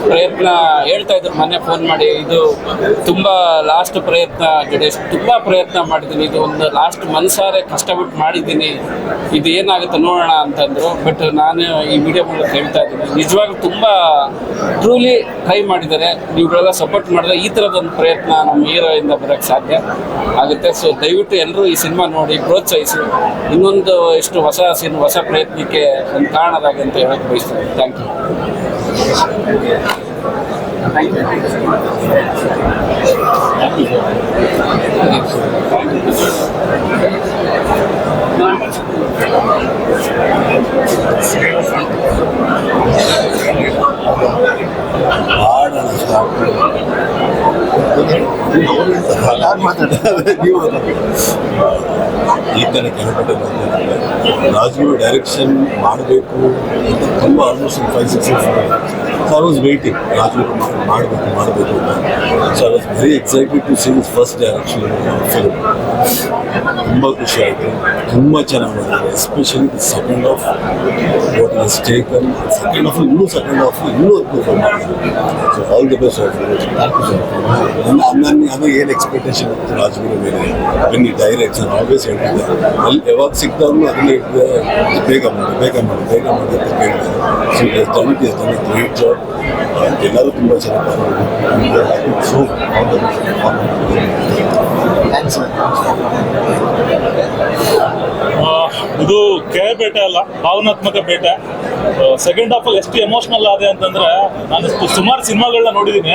ಪ್ರಯತ್ನ ಹೇಳ್ತಾ ಇದ್ರು. ಮೊನ್ನೆ ಫೋನ್ ಮಾಡಿ ಇದು ತುಂಬ ಲಾಸ್ಟ್ ಪ್ರಯತ್ನ ಗಣೇಶ್, ತುಂಬ ಪ್ರಯತ್ನ ಮಾಡಿದ್ದೀನಿ, ಇದು ಒಂದು ಲಾಸ್ಟ್ ಮನಸಾರೆ ಕಷ್ಟಪಟ್ಟು ಮಾಡಿದ್ದೀನಿ, ಇದು ಏನಾಗುತ್ತೆ ನೋಡೋಣ ಅಂತಂದರು. ಬಟ್ ನಾನು ಈ ವಿಡಿಯೋ ಮೂಲಕ ಹೇಳ್ತಾ ಇದ್ದೀನಿ, ನಿಜವಾಗ್ಲೂ ತುಂಬ ಟ್ರೂಲಿ ಟ್ರೈ ಮಾಡಿದ್ದಾರೆ. ನೀವುಗಳೆಲ್ಲ ಸಪೋರ್ಟ್ ಮಾಡಿದ್ರೆ ಈ ಥರದೊಂದು ಪ್ರಯತ್ನ ನಮ್ಮ ಹೀರೋಯಿಂದ ಬರೋಕ್ಕೆ ಸಾಧ್ಯ ಆಗುತ್ತೆ. ಸೊ ದಯವಿಟ್ಟು ಎಲ್ಲರೂ ಈ ಸಿನಿಮಾ ನೋಡಿ ಪ್ರೋತ್ಸಾಹಿಸಿ. ಇನ್ನೊಂದು ಎಷ್ಟು ಹೊಸ ಪ್ರಯತ್ನಕ್ಕೆ ಒಂದು ಕಾರಣದಾಗಿ ಅಂತ ಹೇಳಕ್ಕೆ ಬಯಸ್ತೀನಿ. Thank you. ನೀವು ಈ ಥರ ಕೆಳಗಡೆ ಬಂದಿದ್ದಾರೆ ರಾಜ್ಗುರು ಡೈರೆಕ್ಷನ್ ಮಾಡಬೇಕು ಅಂತ ತುಂಬ almost 5-6 years so I was waiting Rajguru ಮಾಡಬೇಕು ಅಂತ so I was very excited to see his first direction film ತುಂಬ ಖುಷಿ ಆಯಿತು ತುಂಬ ಚೆನ್ನಾಗಿ ಮಾಡಿದ್ದಾರೆ especially the second half what was taken second half ಇನ್ನೂ ಅದ್ಭುತ ಮಾಡಿದ್ರು ಸೊ ಆಲ್ ದಿ ಬೆಸ್ಟ್ ನನಗೆ ಅದು ಏನು ಎಕ್ಸ್ಪೆಕ್ಟೇಷನ್ ಇತ್ತು ರಾಜ್ಗುರು ಮೇಲೆ ವೆನ್ ಈ ಡೈರೆಕ್ಟ್ ನಾನು ಆಲ್ವೇಸ್ ಹೇಳ್ತಿದ್ದೆ ಅಲ್ಲಿ ಯಾವಾಗ ಸಿಗ್ತಾವ್ರು ಅದನ್ನೇ ಬೇಗ ಮಾಡಿ ಅಂತ ಕೇಳ್ತಾರೆ ಸೊ ಗ್ರೇಟ್ ಜಾಬ್ ಎಲ್ಲರೂ ತುಂಬ ಚೆನ್ನಾಗಿ ಸೊ ಇದು ಕೆರೆಬೇಟೆ ಅಲ್ಲ, ಭಾವನಾತ್ಮಕ ಬೇಟೆ. ಸೆಕೆಂಡ್ ಹಾಫ್ ಅಲ್ಲಿ ಎಷ್ಟು ಎಮೋಷನಲ್ ಆದೆ ಅಂತಂದ್ರೆ, ನಾನು ಸುಮಾರು ಸಿನಿಮಾಗಳನ್ನ ನೋಡಿದ್ದೀನಿ,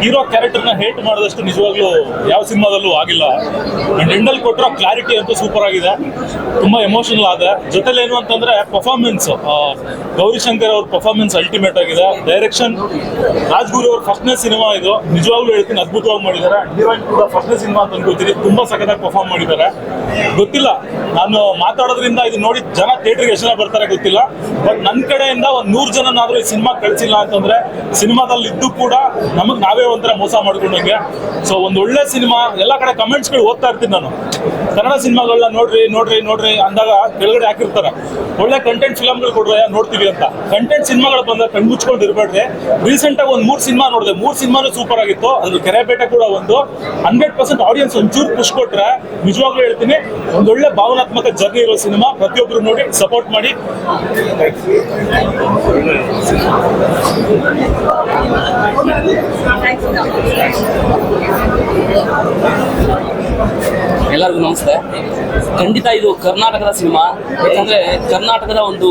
ಹೀರೋ ಕ್ಯಾರೆಕ್ಟರ್ನ ಹೇಟ್ ಮಾಡಿದಷ್ಟು ನಿಜವಾಗ್ಲೂ ಯಾವ ಸಿನಿಮಾದಲ್ಲೂ ಆಗಿಲ್ಲ. ಅಂಡ್ ಎಂಡಲ್ಲಿ ಕೊಟ್ಟಿರೋ ಕ್ಲಾರಿಟಿ ಅಂತೂ ಸೂಪರ್ ಆಗಿದೆ, ತುಂಬಾ ಎಮೋಷನಲ್ ಆದೆ. ಜೊತೆಲಿ ಏನು ಅಂತಂದ್ರೆ ಪರ್ಫಾರ್ಮೆನ್ಸ್, ಗೌರಿಶಂಕರ್ ಅವ್ರ ಪರ್ಫಾರ್ಮೆನ್ಸ್ ಅಲ್ಟಿಮೇಟ್ ಆಗಿದೆ. ಡೈರೆಕ್ಷನ್ ರಾಜ್ಗುರು ಅವ್ರ ಫಸ್ಟ್ನೇ ಸಿನಿಮಾ ಇದು, ನಿಜವಾಗ್ಲೂ ಹೇಳ್ತೀನಿ ಅದ್ಭುತವಾಗಿ ಮಾಡಿದ್ದಾರೆ. ಹೀರೋಯಿನ್ ಕೂಡ ಫಸ್ಟ್ನೇ ಸಿನಿಮಾ ಅಂತ ಅನ್ಕೋತೀನಿ, ತುಂಬಾ ಸಖತ್ತಾಗಿ ಪರ್ಫಾರ್ಮ್ ಮಾಡಿದ್ದಾರೆ. ಗೊತ್ತಿಲ್ಲ, ನಾನು ಮಾತಾಡೋದ್ರಿಂದ ಇದು ನೋಡಿ ಜನ ಥಿಯೇಟರ್ಗೆ ಎಷ್ಟು ಜನ ಬರ್ತಾರೆ ಗೊತ್ತಿಲ್ಲ, ಬಟ್ ನನ್ನ ಕಡೆಯಿಂದ ಒಂದು 100 ಜನನಾದ್ರೂ ಈ ಸಿನಿಮಾ ಕಳಿಸಿಲ್ಲ ಅಂತಂದ್ರೆ ಸಿನಿಮಾದಲ್ಲಿ ಇದ್ದು ಕೂಡ ನಮಗ್ ನಾವೇ ಒಂಥರ ಮೋಸ ಮಾಡ್ಕೊಂಡಂಗೆ. ಸೊ ಒಂದು ಒಳ್ಳೆ ಸಿನಿಮಾ, ಎಲ್ಲ ಕಡೆ ಕಮೆಂಟ್ಸ್ಗಳು ಓದ್ತಾ ಇರ್ತೀನಿ ನಾನು. ಕನ್ನಡ ಸಿನಿಮಾಗಳನ್ನ ನೋಡ್ರಿ ಅಂದಾಗ ಕೆಳಗಡೆ ಹಾಕಿರ್ತಾರೆ ಒಳ್ಳೆ ಕಂಟೆಂಟ್ ಫಿಲಮ್ಗಳು ಕೊಡ್ರೆ ನೋಡ್ತೀವಿ ಅಂತ. ಕಂಟೆಂಟ್ ಸಿನಿಮಾಗಳು ಬಂದಾಗ ಕಣ್ಮುಚ್ಕೊಂಡು ಇರ್ಬೇಡ್ರಿ. ರೀಸೆಂಟ್ ಆಗಿ ಒಂದು 3 ಸಿನಿಮಾ ನೋಡಿದೆ, 3 ಸಿನಿಮಾನು ಸೂಪರ್ ಆಗಿತ್ತು. ಅದ್ರ ಕೆರೆಬೇಟೆ ಕೂಡ ಒಂದು 100% ಆಡಿಯನ್ಸ್ ಒಂಚೂರು ಪುಷ್ ಕೊಟ್ರೆ ನಿಜವಾಗ್ಲೂ ಹೇಳ್ತೀನಿ ಒಂದೊಳ್ಳೆ ಭಾವನಾತ್ಮಕ ಜರ್ನಿ ಇರೋ ಸಿನಿಮಾ. ಪ್ರತಿಯೊಬ್ರು ನೋಡಿ ಸಪೋರ್ಟ್ ಮಾಡಿ. ಎಲ್ಲರಿಗೂ ನಮಸ್ತೆ. ಖಂಡಿತ ಇದು ಕರ್ನಾಟಕದ ಸಿನಿಮಾ, ಯಾಕಂದ್ರೆ ಕರ್ನಾಟಕದ ಒಂದು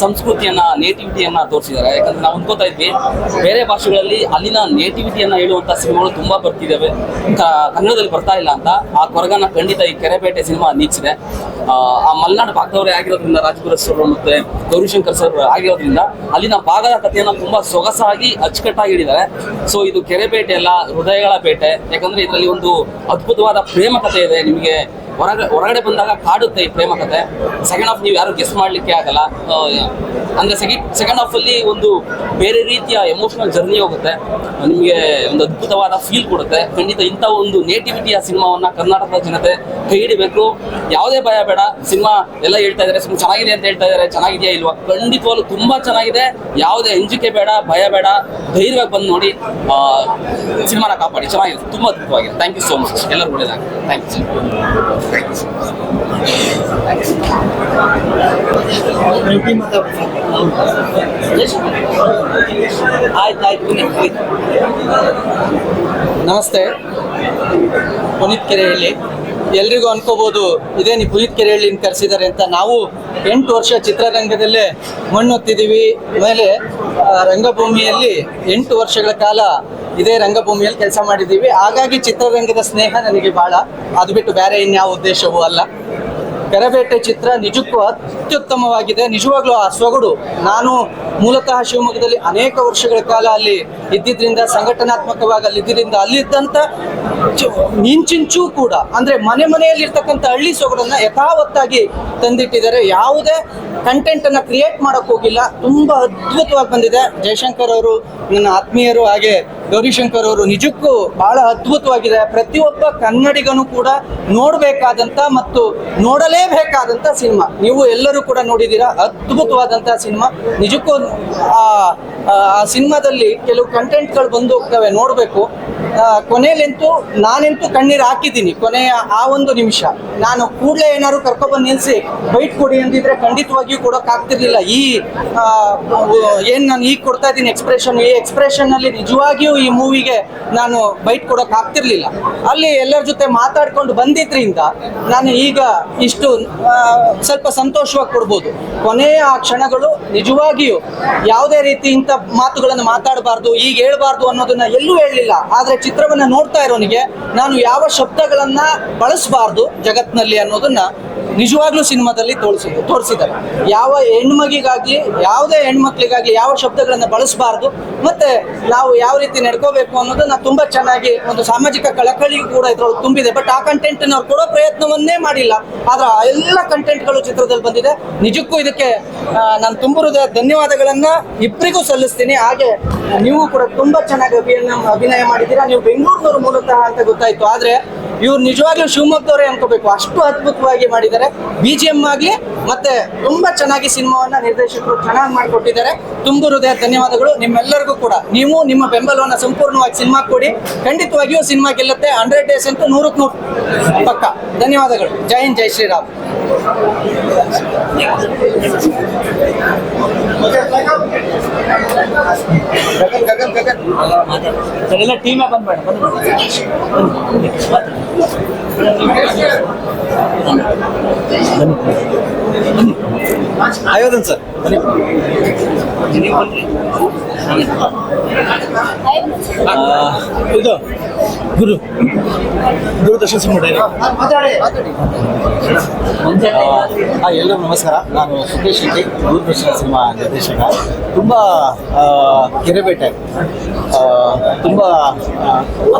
ಸಂಸ್ಕೃತಿಯನ್ನ, ನೇಟಿವಿಟಿಯನ್ನ ತೋರಿಸಿದ್ದಾರೆ. ಯಾಕಂದ್ರೆ ನಾವು ಅಂದ್ಕೋತಾ ಇದ್ವಿ ಬೇರೆ ಭಾಷೆಗಳಲ್ಲಿ ಅಲ್ಲಿನ ನೇಟಿವಿಟಿಯನ್ನ ಹೇಳುವಂತ ಸಿನಿಮಾಗಳು ತುಂಬಾ ಬರ್ತಿದ್ದಾವೆ, ಕನ್ನಡದಲ್ಲಿ ಬರ್ತಾ ಇಲ್ಲ ಅಂತ. ಆ ಕೊರಗನ್ನ ಖಂಡಿತ ಈ ಕೆರೆಬೇಟೆ ಸಿನಿಮಾ ನೀಗಿಸಿದೆ. ಆ ಮಲೆನಾಡು ಭಾಗದವರೇ ಆಗಿರೋದ್ರಿಂದ, ರಾಜ್ಗುರು ಸರ್ ಮತ್ತೆ ಗೌರಿಶಂಕರ್ ಸರ್ ಆಗಿರೋದ್ರಿಂದ ಅಲ್ಲಿನ ಭಾಗದ ಕಥೆಯನ್ನ ತುಂಬಾ ಸೊಗಸಾಗಿ ಅಚ್ಚುಕಟ್ಟಾಗಿ ಹೇಳಿದ್ದಾರೆ. ಸೊ ಇದು ಕೆರೆಬೇಟೆ ಅಲ್ಲ, ಹೃದಯಗಳ ಬೇಟೆ. ಯಾಕಂದ್ರೆ ಇದರಲ್ಲಿ ಒಂದು ಅದ್ಭುತವಾದ ಪ್ರೇಮ ಕಥೆ ಇದೆ. ನಿಮಗೆ ಹೊರಗಡೆ ಬಂದಾಗ ಕಾಡುತ್ತೆ ಈ ಪ್ರೇಮ ಕಥೆ. ಸೆಕೆಂಡ್ ಹಾಫ್ ನೀವು ಯಾರು ಗೆಸ್ ಮಾಡ್ಲಿಕ್ಕೆ ಆಗಲ್ಲ. ಅಂದ್ರೆ ಸೆಕೆಂಡ್ ಹಾಫ್ ಅಲ್ಲಿ ಒಂದು ಬೇರೆ ರೀತಿಯ ಎಮೋಷನಲ್ ಜರ್ನಿ ಹೋಗುತ್ತೆ, ನಿಮಗೆ ಒಂದು ಅದ್ಭುತವಾದ ಫೀಲ್ ಕೊಡುತ್ತೆ. ಖಂಡಿತ ಇಂಥ ಒಂದು ನೇಟಿವಿಟಿಯ ಸಿನಿಮಾವನ್ನ ಕರ್ನಾಟಕದ ಜನತೆ ಕೈ ಹಿಡಿಬೇಕು. ಯಾವುದೇ ಭಯ ಬೇಡ. ಸಿನಿಮಾ ಎಲ್ಲ ಹೇಳ್ತಾ ಇದ್ದಾರೆ ಸುಮ್ಮನೆ ಚೆನ್ನಾಗಿದೆ ಅಂತ ಹೇಳ್ತಾ ಇದ್ದಾರೆ, ಚೆನ್ನಾಗಿದೆಯಾ ಇಲ್ವಾ? ಖಂಡಿತವಾಗ್ಲೂ ತುಂಬಾ ಚೆನ್ನಾಗಿದೆ. ಯಾವುದೇ ಅಂಜಿಕೆ ಬೇಡ, ಭಯ ಬೇಡ, ಧೈರ್ಯವಾಗಿ ಬಂದು ನೋಡಿ ಸಿನಿಮಾನ ಕಾಪಾಡಿ. ಚೆನ್ನಾಗಿದೆ, ತುಂಬಾ ಅದ್ಭುತವಾಗಿದೆ. Thank you so much. ಎಲ್ಲರೂ ಒಳ್ಳೆಯದಾಗಿ. Thank you. ನಮಸ್ತೆ, ಪುನೀತ್ ಕೆರೆಹಳ್ಳಿ. ಎಲ್ರಿಗೂ ಅನ್ಕೋಬಹುದು ಇದೇನು ಪುನೀತ್ ಕೆರೆಹಳ್ಳಿನ ಕರೆಸಿದ್ದಾರೆ ಅಂತ. ನಾವು 8 ವರ್ಷ ಚಿತ್ರರಂಗದಲ್ಲೇ ಮಣ್ಣೊತ್ತಿದ್ದೀವಿ. ಮೇಲೆ ರಂಗಭೂಮಿಯಲ್ಲಿ 8 ವರ್ಷಗಳ ಕಾಲ ಇದೇ ರಂಗಭೂಮಿಯಲ್ಲಿ ಕೆಲಸ ಮಾಡಿದ್ದೀವಿ. ಹಾಗಾಗಿ ಚಿತ್ರರಂಗದ ಸ್ನೇಹ ನನಗೆ ಭಾಳ, ಅದು ಬಿಟ್ಟು ಬೇರೆ ಇನ್ಯಾವ ಉದ್ದೇಶವೂ ಅಲ್ಲ. ಕೆರೆಬೇಟೆ ಚಿತ್ರ ನಿಜಕ್ಕೂ ಅತ್ಯುತ್ತಮವಾಗಿದೆ. ನಿಜವಾಗ್ಲೂ ಆ ಸೊಗಡು, ನಾನು ಮೂಲತಃ ಶಿವಮೊಗ್ಗದಲ್ಲಿ ಅನೇಕ ವರ್ಷಗಳ ಕಾಲ ಅಲ್ಲಿ ಇದ್ದಿದ್ದರಿಂದ, ಸಂಘಟನಾತ್ಮಕವಾಗಿ ಅಲ್ಲಿದ್ದರಿಂದ ಅಲ್ಲಿದ್ದಂಥ ಇಂಚಿಂಚೂ ಕೂಡ ಅಂದರೆ ಮನೆಯಲ್ಲಿರ್ತಕ್ಕಂಥ ಹಳ್ಳಿ ಸೊಗಡನ್ನು ಯಥಾವತ್ತಾಗಿ ತಂದಿಟ್ಟಿದ್ದಾರೆ. ಯಾವುದೇ ಕಂಟೆಂಟನ್ನು ಕ್ರಿಯೇಟ್ ಮಾಡೋಕ್ಕೆ ಹೋಗಿಲ್ಲ. ತುಂಬ ಅದ್ಭುತವಾಗಿ ಬಂದಿದೆ. ಜಯಶಂಕರ್ ಅವರು ನನ್ನ ಆತ್ಮೀಯರು, ಹಾಗೆ ಗೌರಿಶಂಕರ್ ಅವರು, ನಿಜಕ್ಕೂ ಬಹಳ ಅದ್ಭುತವಾಗಿದೆ. ಪ್ರತಿಯೊಬ್ಬ ಕನ್ನಡಿಗನೂ ಕೂಡ ನೋಡಬೇಕಾದಂಥ ಮತ್ತು ನೋಡಲೇಬೇಕಾದಂಥ ಸಿನಿಮಾ. ನೀವು ಎಲ್ಲರೂ ಕೂಡ ನೋಡಿದ್ದೀರಾ, ಅದ್ಭುತವಾದಂಥ ಸಿನಿಮಾ. ನಿಜಕ್ಕೂ ಆ ಸಿನಿಮಾದಲ್ಲಿ ಕೆಲವು ಕಂಟೆಂಟ್ಗಳು ಬಂದು ಹೋಗ್ತವೆ, ನೋಡಬೇಕು. ಕೊನೆಯಲ್ಲಂತೂ ನಾನಂತೂ ಕಣ್ಣೀರು ಹಾಕಿದ್ದೀನಿ. ಕೊನೆಯ ಆ ಒಂದು ನಿಮಿಷ ನಾನು ಕೂಡಲೇ ಏನಾದ್ರು ಕರ್ಕೊಬಂದು ನಿಲ್ಲಿಸಿ ಬೈಟ್ ಕೊಡಿ ಅಂದಿದ್ರೆ ಖಂಡಿತವಾಗಿಯೂ ಕೊಡೋಕ್ಕಾಗ್ತಿರ್ಲಿಲ್ಲ. ಏನು ನಾನು ಈಗ ಕೊಡ್ತಾ ಇದ್ದೀನಿ ಈ ಎಕ್ಸ್ಪ್ರೆಷನ್ನಲ್ಲಿ ನಿಜವಾಗಿಯೂ ಈ ಮೂವಿಗೆ ನಾನು ಬೈಟ್ ಕೊಡೋಕ್ಕಾಗ್ತಿರ್ಲಿಲ್ಲ. ಅಲ್ಲಿ ಎಲ್ಲರ ಜೊತೆ ಮಾತಾಡ್ಕೊಂಡು ಬಂದಿದ್ರಿಂದ ನಾನು ಈಗ ಇಷ್ಟು ಸ್ವಲ್ಪ ಸಂತೋಷವಾಗಿ ಕೊಡ್ಬೋದು. ಕೊನೆಯ ಆ ಕ್ಷಣಗಳು ನಿಜವಾಗಿಯೂ ಯಾವುದೇ ರೀತಿ ಇಂಥ ಮಾತುಗಳನ್ನು ಮಾತಾಡಬಾರ್ದು, ಈಗ ಹೇಳ್ಬಾರ್ದು ಅನ್ನೋದನ್ನ ಎಲ್ಲೂ ಹೇಳಲಿಲ್ಲ. ಆದರೆ ಚಿತ್ರವನ್ನು ನೋಡ್ತಾ ಇರೋನಿಗೆ ನಾನು ಯಾವ ಶಬ್ದಗಳನ್ನು ಬಳಸಬಾರ್ದು ಜಗತ್ತಿನಲ್ಲಿ ಅನ್ನೋದನ್ನ ನಿಜವಾಗ್ಲೂ ಸಿನಿಮಾದಲ್ಲಿ ತೋರಿಸಿದ್ದಾರೆ. ಯಾವ ಹೆಣ್ಮಗಿಗಾಗ್ಲಿ ಯಾವುದೇ ಹೆಣ್ಮಕ್ಳಿಗಾಗ್ಲಿ ಯಾವ ಶಬ್ದಗಳನ್ನ ಬಳಸಬಾರ್ದು, ಮತ್ತೆ ನಾವು ಯಾವ ರೀತಿ ನಡ್ಕೋಬೇಕು ಅನ್ನೋದನ್ನ ತುಂಬಾ ಚೆನ್ನಾಗಿ ಒಂದು ಸಾಮಾಜಿಕ ಕಳಕಳಿ ಕೂಡ ಇದ್ರೊಳಗೆ ತುಂಬಿದೆ. ಬಟ್ ಆ ಕಂಟೆಂಟ್ ನಾವು ಕೊಡೋ ಪ್ರಯತ್ನವನ್ನೇ ಮಾಡಿಲ್ಲ, ಆದ್ರೆ ಆ ಎಲ್ಲ ಕಂಟೆಂಟ್ಗಳು ಚಿತ್ರದಲ್ಲಿ ಬಂದಿದೆ. ನಿಜಕ್ಕೂ ಇದಕ್ಕೆ ನಾನು ತುಂಬ ಹೃದಯ ಧನ್ಯವಾದಗಳನ್ನ ಇಬ್ಬರಿಗೂ ಸಲ್ಲಿಸ್ತೀನಿ. ಹಾಗೆ ನೀವು ಕೂಡ ತುಂಬಾ ಚೆನ್ನಾಗಿ ಅಭಿನಯ ಮಾಡಿದ್ದೀರಾ. ನೀವು ಬೆಂಗಳೂರಿನವರು ಮೂಲತಃ ಅಂತ ಗೊತ್ತಾಯ್ತು, ಆದ್ರೆ ಇವ್ರು ನಿಜವಾಗ್ಲೂ ಶಿವಮೊಗ್ಗದವರೇ ಅನ್ಕೋಬೇಕು, ಅಷ್ಟು ಅದ್ಭುತವಾಗಿ ಮಾಡಿದ್ದಾರೆ. BGM ಆಗ್ಲಿ ಮತ್ತೆ ತುಂಬಾ ಚೆನ್ನಾಗಿ ಸಿನಿಮಾವನ್ನ ನಿರ್ದೇಶಕರು ಚೆನ್ನಾಗಿ ಮಾಡಿಕೊಟ್ಟಿದ್ದಾರೆ. ತುಂಬ ಹೃದಯ ಧನ್ಯವಾದಗಳು ನಿಮ್ಮೆಲ್ಲರಿಗೂ ಕೂಡ. ನೀವು ನಿಮ್ಮ ಬೆಂಬಲವನ್ನ ಸಂಪೂರ್ಣವಾಗಿ ಸಿನಿಮಾ ಕೊಡಿ, ಖಂಡಿತವಾಗಿಯೂ ಸಿನಿಮಾ ಗೆಲ್ಲುತ್ತೆ. 100 ಡೇಸ್ ಅಂತೂ 100ಕ್ಕೆ 100 ಪಕ್ಕ. ಧನ್ಯವಾದಗಳು. ಜೈ ಹಿಂದ್, ಜೈ ಶ್ರೀರಾಮ್. ಎಲ್ಲ ಟೀಮೇ ಬಂದ್ಬೇಡ. ಆಯೋಧನ್ ಸರ್ ಇದು ದೂರದರ್ಶನ ಸಿನಿಮಾ ಎಲ್ಲರಿಗೂ ನಮಸ್ಕಾರ. ನಾನು ಸುಖೇಶ್ ಶೆಟ್ಟಿ, ದೂರದರ್ಶನ ಸಿನಿಮಾ ನಿರ್ದೇಶಕ. ತುಂಬ ಕೆರೆಬೇಟೆ ತುಂಬ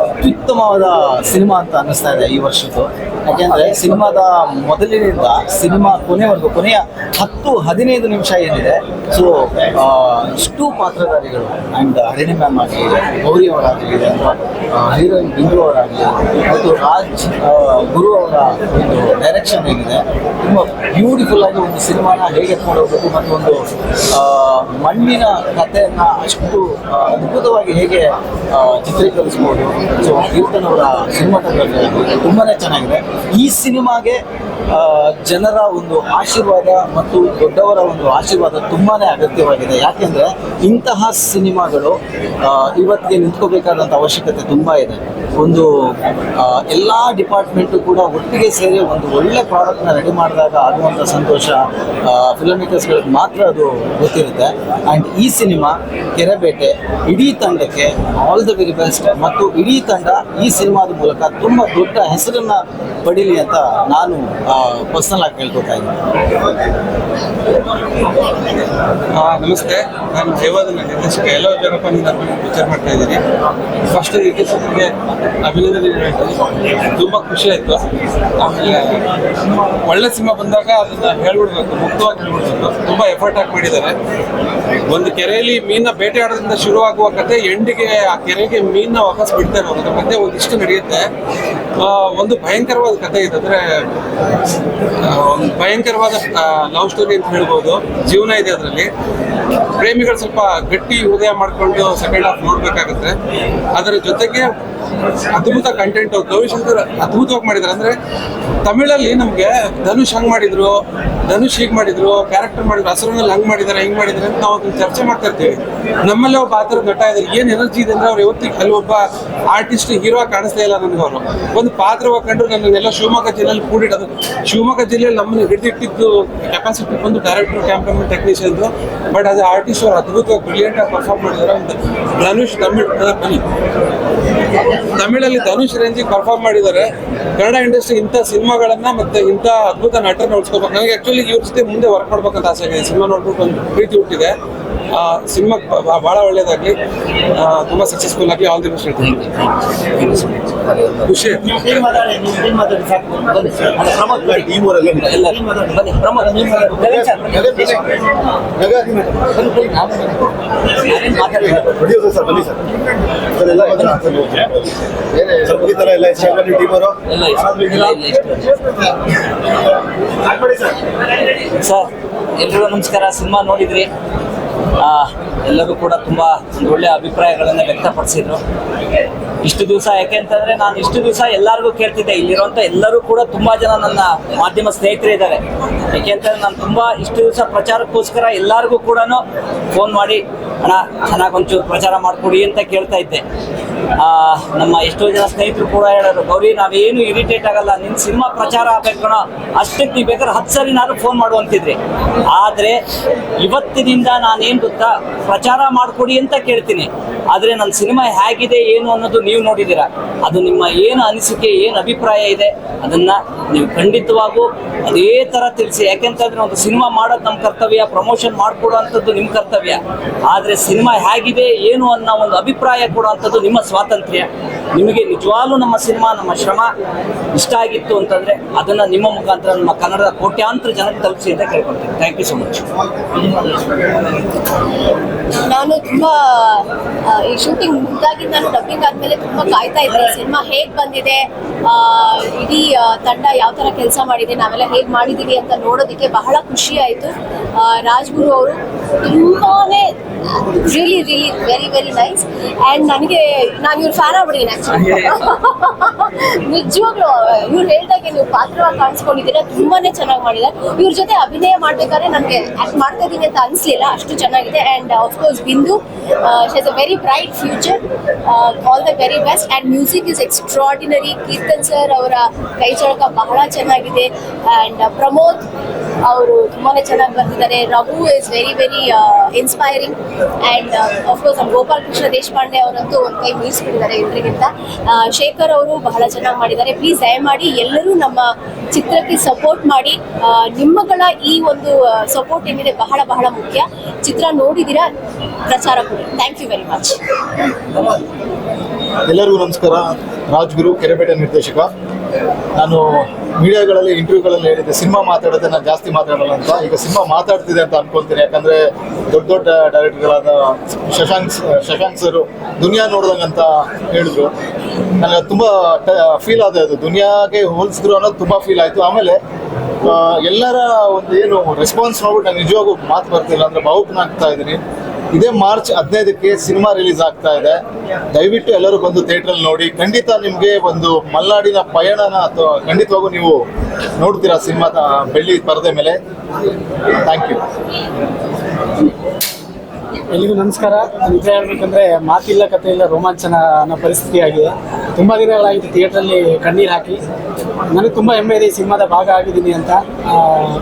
ಅತ್ಯುತ್ತಮವಾದ ಸಿನಿಮಾ ಅಂತ ಅನ್ನಿಸ್ತಾ ಇದೆ ಈ ವರ್ಷದ್ದು. ಯಾಕೆಂದರೆ ಸಿನಿಮಾದ ಮೊದಲಿನಿಂದ ಸಿನಿಮಾ ಕೊನೆಯ 10-15 ನಿಮಿಷ ಏನಿದೆ, ಸೊ ಇಷ್ಟು ಪಾತ್ರಧಾರಿಗಳು ಆ್ಯಂಡ್ ಹರಿಣಿ ಮ್ಯಾಮ್ ಆಗಲಿ, ಗೌರಿ ಅವರಾಗಲಿ, ಹೀರೋಯಿನ್ ಬಿಂದು ಅವರಾಗಲಿ, ಮತ್ತು ರಾಜ್ ಗುರು ಅವರ ಒಂದು ಡೈರೆಕ್ಷನ್ ಏನಿದೆ, ತುಂಬ ಬ್ಯೂಟಿಫುಲ್ ಆಗಿ ಒಂದು ಸಿನಿಮಾನ ಹೇಗೆ ಎತ್ಕೊಂಡು ಹೋಗ್ಬೇಕು ಮತ್ತು ಒಂದು ಮಣ್ಣಿನ ಕಥೆಯನ್ನು ಅಷ್ಟು ಅದ್ಭುತವಾಗಿ ಹೇಗೆ ಚಿತ್ರೀಕರಿಸ್ಬೋದು. ಸೊ ಕೀರ್ತನ್ ಅವರ ಸಿನಿಮಾಟೋಗ್ರಫಿ ತುಂಬಾ ಚೆನ್ನಾಗಿದೆ. ಈ ಸಿನಿಮಾಗೆ ಜನರ ಒಂದು ಆಶೀರ್ವಾದ ಮತ್ತು ದೊಡ್ಡವರ ಒಂದು ಆಶೀರ್ವಾದ ತುಂಬಾ ಅಗತ್ಯವಾಗಿದೆ. ಯಾಕೆಂದರೆ ಇಂತಹ ಸಿನಿಮಾಗಳು ಇವತ್ತಿಗೆ ನಿಂತ್ಕೋಬೇಕಾದಂಥ ಅವಶ್ಯಕತೆ ತುಂಬ ಇದೆ. ಒಂದು ಎಲ್ಲ ಡಿಪಾರ್ಟ್ಮೆಂಟು ಕೂಡ ಒಟ್ಟಿಗೆ ಸೇರಿ ಒಂದು ಒಳ್ಳೆ ಪ್ರಾಡಕ್ಟ್ನ ರೆಡಿ ಮಾಡಿದಾಗ ಆಗುವಂಥ ಸಂತೋಷ ಫಿಲ್ಮ್ ಮೇಕರ್ಸ್ಗಳಿಗೆ ಮಾತ್ರ ಅದು ಗೊತ್ತಿರುತ್ತೆ. ಆ್ಯಂಡ್ ಈ ಸಿನಿಮಾ ಕೆರೆಬೇಟೆ ಇಡೀ ತಂಡಕ್ಕೆ ಆಲ್ ದ ವೆರಿ ಬೆಸ್ಟ್, ಮತ್ತು ಇಡೀ ತಂಡ ಈ ಸಿನಿಮಾದ ಮೂಲಕ ತುಂಬ ದೊಡ್ಡ ಹೆಸರನ್ನು ಪಡೀಲಿ ಅಂತ ನಾನು ಪರ್ಸನಲ್ ಆಗಿ ಕೇಳ್ಕೊತಾ ಇದ್ದೀನಿ. ನಮಸ್ತೆ, ನಾನು ದೇವಾದನ ನಿರ್ದೇಶಕ ಎಲ್ಲೋ ಜಗಪ್ಪನಿಂದ ವಿಚಾರ ಮಾಡ್ತಾ ಇದ್ದೀನಿ. ಫಸ್ಟ್ ನಿರ್ದೇಶಕರಿಗೆ ಅಭಿನಂದನೆ ಹೇಳ್ತೀನಿ. ತುಂಬ ಖುಷಿ ಆಯಿತು. ಆಮೇಲೆ ಒಳ್ಳೆ ಸಿನಿಮಾ ಬಂದಾಗ ಅದನ್ನು ಹೇಳ್ಬಿಡ್ಬೇಕು, ಮುಕ್ತವಾಗಿ ಹೇಳ್ಬಿಡ್ಬೇಕು. ತುಂಬ ಎಫರ್ಟ್ ಆಗಿ ಮಾಡಿದ್ದಾರೆ. ಒಂದು ಕೆರೆಯಲ್ಲಿ ಮೀನ ಬೇಟೆ ಆಡೋದ್ರಿಂದ ಶುರುವಾಗುವ ಕತೆ ಎಂಡಿಗೆ ಆ ಕೆರೆಗೆ ಮೀನ ವಾಪಸ್ ಬಿಡ್ತಾರೆ. ಅದ್ರ ಮಧ್ಯೆ ಒಂದಿಷ್ಟು ನಡೆಯುತ್ತೆ. ಒಂದು ಭಯಂಕರವಾದ ಕತೆ ಇದೆ, ಅಂದರೆ ಒಂದು ಭಯಂಕರವಾದ ಲವ್ ಸ್ಟೋರಿ ಅಂತ ಹೇಳ್ಬೋದು. ಜೀವನ ಇದೆ ಅದರಲ್ಲಿ. ಪ್ರೇಮಿಗಳು ಸ್ವಲ್ಪ ಗಟ್ಟಿ ಹೃದಯ ಮಾಡಿಕೊಂಡು ಸೆಕೆಂಡ್ ಹಾಫ್ ನೋಡ್ಬೇಕಾಗುತ್ತೆ. ಅದರ ಜೊತೆಗೆ ಅದ್ಭುತ ಕಂಟೆಂಟ್ ಗೌರಿಶಂಕರ್ ಅದ್ಭುತವಾಗಿ ಮಾಡಿದ್ದಾರೆ. ಅಂದರೆ ತಮಿಳಲ್ಲಿ ನಮಗೆ ಧನುಷ್ ಹಂಗೆ ಮಾಡಿದ್ರು, ಧನುಷ್ ಹೀಗೆ ಮಾಡಿದ್ರು, ಕ್ಯಾರೆಕ್ಟರ್ ಮಾಡಿದ್ರು, ಹಸರಲ್ಲಿ ಹಂಗೆ ಮಾಡಿದ್ದಾರೆ, ಹಿಂಗೆ ಮಾಡಿದ್ದಾರೆ ಅಂತ ನಾವು ಅದನ್ನ ಚರ್ಚೆ ಮಾಡ್ತಾ ಇರ್ತೀವಿ. ನಮ್ಮಲ್ಲೇ ಒಬ್ಬ ಆ ಥರ ನಟ ಇದ್ದಾರೆ. ಏನು ಎನರ್ಜಿ ಇದೆ ಅಂದರೆ ಅವ್ರು ಯಾವತ್ತಿಗೆ ಅಲ್ಲಿ ಒಬ್ಬ ಆರ್ಟಿಸ್ಟ್ ಹೀರೋ ಕಾಣಿಸ್ತಾ ಇಲ್ಲ ನನಗೆ. ಅವರು ಒಂದು ಪಾತ್ರವಾಗಿ ಕಂಡ್ರು ನನ್ನೆಲ್ಲ ಶಿವಮೊಗ್ಗ ಜಿಲ್ಲೆಯಲ್ಲಿ ಕೂಡಿಡೋದು. ಶಿವಮೊಗ್ಗ ಜಿಲ್ಲೆಯಲ್ಲಿ ನಮ್ಮನ್ನು ಹಿಡಿದಿಟ್ಟಿದ್ದು ಕೆಪಾಸಿಟಿ ಬಂದು ಡೈರೆಕ್ಟರ್, ಕ್ಯಾಮ್ರಾಮನ್, ಟೆಕ್ನಿಷಿಯನ್ದು. ಬಟ್ ಅದು ಆರ್ಟಿಸ್ಟ್ ಅವರು ಅದ್ಭುತವಾಗಿ ಬ್ರಿಲಿಯಂಟಾಗಿ ಪರ್ಫಾರ್ಮ್ ಮಾಡಿದ್ದಾರೆ. ಒಂದು ಧನುಷ್ ತಮಿಳಲ್ಲಿ ಧನುಷ್ ರೇಂಜಿಗೆ ಪರ್ಫಾರ್ಮ್ ಮಾಡಿದ್ದಾರೆ. ಕನ್ನಡ ಇಂಡಸ್ಟ್ರಿ ಇಂಥ ಸಿನಿಮಾಗಳನ್ನ ಮತ್ತೆ ಇಂಥ ಅದ್ಭುತ ನಟರನ್ನ ಉಳಿಸ್ಕೋಬೇಕು. ನನಗೆ ಆ್ಯಕ್ಚುಲಿ ಇವ್ರ ಜೊತೆ ಮುಂದೆ ವರ್ಕ್ ಮಾಡ್ಬೇಕಂತ ಆಸೆ ಆಗಿದೆ. ಸಿನಿಮಾ ನೋಡ್ಬಿಟ್ಟು ಒಂದು ಪ್ರೀತಿ ಹುಟ್ಟಿದೆ. ಸಿನಿಮಾ ಭಾಳ ಒಳ್ಳೇದಾಗಲಿ, ತುಂಬ ಸಕ್ಸಸ್ಫುಲ್ ಆಗಿ ಆಲ್ ದಿ ಬೆಸ್ಟ್ ಹೇಳ್ತೀನಿ. ಖುಷಿ ಸರ್, ಎಲ್ರಿಗೂ ನಮಸ್ಕಾರ. ಸಿನಿಮಾ ನೋಡಿದ್ರಿ, ಎಲ್ಲರೂ ಕೂಡ ತುಂಬ ಒಂದು ಒಳ್ಳೆಯ ಅಭಿಪ್ರಾಯಗಳನ್ನು ವ್ಯಕ್ತಪಡಿಸಿದ್ರು. ಇಷ್ಟು ದಿವಸ ಯಾಕೆಂತಂದರೆ ನಾನು ಇಷ್ಟು ದಿವಸ ಎಲ್ಲರಿಗೂ ಕೇಳ್ತಿದ್ದೆ, ಇಲ್ಲಿರುವಂಥ ಎಲ್ಲರೂ ಕೂಡ ತುಂಬ ಜನ ನನ್ನ ಮಾಧ್ಯಮ ಸ್ನೇಹಿತರು ಇದ್ದಾರೆ. ಯಾಕೆಂತಂದರೆ ನಾನು ತುಂಬ ಇಷ್ಟು ದಿವಸ ಪ್ರಚಾರಕ್ಕೋಸ್ಕರ ಎಲ್ಲರಿಗೂ ಕೂಡ ಫೋನ್ ಮಾಡಿ, ಅಣ್ಣ ಚೆನ್ನಾಗಿ ಒಂಚೂರು ಪ್ರಚಾರ ಮಾಡಿಕೊಡಿ ಅಂತ ಕೇಳ್ತಾ ಇದ್ದೆ. ನಮ್ಮ ಎಷ್ಟೋ ಜನ ಸ್ನೇಹಿತರು ಕೂಡ ಹೇಳೋರು, ಗೌರಿ ನಾವೇನು ಇರಿಟೇಟ್ ಆಗಲ್ಲ, ನಿನ್ನ ಸಿನಿಮಾ ಪ್ರಚಾರ ಆಗ್ಬೇಕು ಕಣ, ಅಷ್ಟಕ್ಕೆ ನೀವು ಬೇಕಾದ್ರೆ 10 ಸರಿ ನಾನು ಫೋನ್ ಮಾಡುವಂತಿದ್ರಿ. ಆದರೆ ಇವತ್ತಿನಿಂದ ನಾನೇನು ಗೊತ್ತಾ, ಪ್ರಚಾರ ಮಾಡಿಕೊಡಿ ಅಂತ ಕೇಳ್ತೀನಿ. ಆದರೆ ನನ್ನ ಸಿನಿಮಾ ಹೇಗಿದೆ ಏನು ಅನ್ನೋದು ನೀವು ನೋಡಿದ್ದೀರಾ. ಅದು ನಿಮ್ಮ ಏನು ಅನಿಸಿಕೆ, ಏನು ಅಭಿಪ್ರಾಯ ಇದೆ ಅದನ್ನು ನೀವು ಖಂಡಿತವಾಗೂ ಅದೇ ಥರ ತಿಳಿಸಿ. ಯಾಕೆಂತಂದರೆ ಒಂದು ಸಿನಿಮಾ ಮಾಡೋದು ನಮ್ಮ ಕರ್ತವ್ಯ, ಪ್ರಮೋಷನ್ ಮಾಡಿಕೊಡುವಂಥದ್ದು ನಿಮ್ಮ ಕರ್ತವ್ಯ. ಆದರೆ ಸಿನಿಮಾ ಹೇಗಿದೆ ಏನು ಅನ್ನೋ ಒಂದು ಅಭಿಪ್ರಾಯ ಕೊಡುವಂಥದ್ದು ನಿಮ್ಮ ಸ್ವಾತಂತ್ರ್ಯ. ನಿಮಗೆ ನಿಜವಾಗ್ಲೂ ನಮ್ಮ ಸಿನಿಮಾ, ನಮ್ಮ ಶ್ರಮ ಇಷ್ಟ ಆಗಿತ್ತು ಅಂತಂದರೆ ಅದನ್ನು ನಿಮ್ಮ ಮುಖಾಂತರ ನಮ್ಮ ಕನ್ನಡದ ಕೋಟ್ಯಾಂತರ ಜನಕ್ಕೆ ತಲುಪಿಸಿ ಅಂತ ಕೇಳ್ಕೊಳ್ತೀನಿ. Thank you so much. ನಾನು ತುಂಬ ಈ ಶೂಟಿಂಗ್ ಮುಗ್ದಾಗಿಂದ ನಾನು ಡಬ್ಬಿಂಗ್ ಆದಮೇಲೆ ತುಂಬ ಕಾಯ್ತಾ ಇದ್ದೆ, ಸಿನಿಮಾ ಹೇಗೆ ಬಂದಿದೆ, ಇಡೀ ತಂಡ ಯಾವ ಥರ ಕೆಲಸ ಮಾಡಿದೆ, ನಾವೆಲ್ಲ ಹೇಗೆ ಮಾಡಿದ್ದೀವಿ ಅಂತ ನೋಡೋದಕ್ಕೆ ಬಹಳ ಖುಷಿ ಆಯಿತು. ರಾಜ್ಗುರು ಅವರು ತುಂಬಾ really very very nice. And ನನಗೆ ನಾನು ಇವ್ರ ಫ್ಯಾನ್ ಆಗ್ಬಿಟ್ಟಿದ್ದೀನಿ ಆ್ಯಕ್ಚುಲಿ. ನಿಜವಾಗ್ಲೂ ಇವ್ರು ಹೇಳ್ದಾಗೆ ನೀವು ಪಾತ್ರವಾಗಿ ಕಾಣಿಸ್ಕೊಂಡಿದ್ದೀರಾ, ತುಂಬಾ ಚೆನ್ನಾಗಿ ಮಾಡಿದ್ದಾರೆ. ಇವ್ರ ಜೊತೆ ಅಭಿನಯ ಮಾಡ್ಬೇಕಾದ್ರೆ ನನಗೆ ಆ್ಯಕ್ಟ್ ಮಾಡ್ತಾ ಇದ್ದೀನಿ ಅಂತ ಅನಿಸ್ಲಿಲ್ಲ, ಅಷ್ಟು ಚೆನ್ನಾಗಿದೆ. ಆ್ಯಂಡ್ ಆಫ್ಕೋರ್ಸ್ ಬಿಂದು, she has a very bright future. All the very best. And music is extraordinary. Keerthan sir ಅವರ ಕೈ ಚಳಕ ಬಹಳ ಚೆನ್ನಾಗಿದೆ. ಆ್ಯಂಡ್ ಪ್ರಮೋದ್ ಅವರು ತುಂಬಾ ಚೆನ್ನಾಗಿ ಬರ್ತಿದ್ದಾರೆ. Raghu is very very inspiring. And of course ನಮ್ಮ ಗೋಪಾಲ್ ಕೃಷ್ಣ ದೇಶಪಾಂಡೆ ಅವರಂತೂ ಒಂದು ಕೈ ಮೀರಿಸ್ಬಿಟ್ಟಿದ್ದಾರೆ ಎಲ್ರಿಗಿಂತ. ಶೇಖರ್ ಅವರು ಬಹಳ ಚೆನ್ನಾಗಿ ಮಾಡಿದ್ದಾರೆ. ಪ್ಲೀಸ್ ದಯಮಾಡಿ ಎಲ್ಲರೂ ನಮ್ಮ ಚಿತ್ರಕ್ಕೆ ಸಪೋರ್ಟ್ ಮಾಡಿ. ನಿಮ್ಮಗಳ ಈ ಒಂದು ಸಪೋರ್ಟ್ ಏನಿದೆ ಬಹಳ ಬಹಳ ಮುಖ್ಯ. ಚಿತ್ರ ನೋಡಿದ್ದೀರಾ, ಪ್ರಚಾರ ಕೊಡಿ. Thank you very much. ಎಲ್ಲರಿಗೂ ನಮಸ್ಕಾರ. ರಾಜ್ಗುರು, ಕೆರೆಪೇಟೆ ನಿರ್ದೇಶಕ. ನಾನು ಮೀಡಿಯಾಗಳಲ್ಲಿ ಇಂಟರ್ವ್ಯೂಗಳಲ್ಲಿ ಹೇಳಿದ್ದೆ ಸಿನಿಮಾ ಮಾತಾಡೋದೇ ನಾನು ಜಾಸ್ತಿ ಮಾತಾಡೋಲ್ಲ ಅಂತ. ಈಗ ಸಿನಿಮಾ ಮಾತಾಡ್ತಿದೆ ಅಂತ ಅನ್ಕೊತೀನಿ. ಯಾಕಂದರೆ ದೊಡ್ಡ ದೊಡ್ಡ ಡೈರೆಕ್ಟರ್ಗಳಾದ ಶಶಾಂಕ್ ಸರು ದುನಿಯಾ ನೋಡ್ದಂಗೆ ಅಂತ ಹೇಳಿದ್ರು. ನನಗೆ ತುಂಬ ಫೀಲ್ ಆದ ಅದು, ದುನಿಯಾಗೆ ಹೋಲಿಸಿದ್ರು ಅನ್ನೋದು ತುಂಬ ಫೀಲ್ ಆಯಿತು. ಆಮೇಲೆ ಎಲ್ಲರ ಒಂದು ಏನು ರೆಸ್ಪಾನ್ಸ್ ನೋಡ್ಬಿಟ್ಟು ನಾನು ನಿಜವಾಗೂ ಮಾತು ಬರ್ತಿಲ್ಲ, ಅಂದರೆ ಭಾವುಕನಾಗ್ತಾ ಇದ್ದೀನಿ. ಇದೇ ಮಾರ್ಚ್ 15ಕ್ಕೆ ಸಿನಿಮಾ ರಿಲೀಸ್ ಆಗ್ತಾ ಇದೆ. ದಯವಿಟ್ಟು ಎಲ್ಲರೂ ಬಂದು ಥಿಯೇಟ್ರಲ್ಲಿ ನೋಡಿ. ಖಂಡಿತ ನಿಮಗೆ ಒಂದು ಮಲೆನಾಡಿನ ಪಯಣನ ಅಥವಾ ಖಂಡಿತವಾಗೂ ನೀವು ನೋಡ್ತೀರಾ ಸಿನಿಮಾದ ಬೆಳ್ಳಿ ಪರದೆ ಮೇಲೆ. Thank you. ಎಲ್ಲಿಗೂ ನಮಸ್ಕಾರ. ನಿಜ ಹೇಳ್ಬೇಕಂದ್ರೆ ಮಾತಿಲ್ಲ ಕಥೆ ಇಲ್ಲ ರೋಮಾಂಚನ ಅನ್ನೋ ಪರಿಸ್ಥಿತಿ ಆಗಿದೆ. ತುಂಬ ದಿನಗಳಾಗಿತ್ತು ಥಿಯೇಟ್ರಲ್ಲಿ ಕಣ್ಣೀರು ಹಾಕಿ. ನನಗೆ ತುಂಬ ಹೆಮ್ಮೆ ಇದೆ ಈ ಸಿನಿಮಾದ ಭಾಗ ಆಗಿದ್ದೀನಿ ಅಂತ.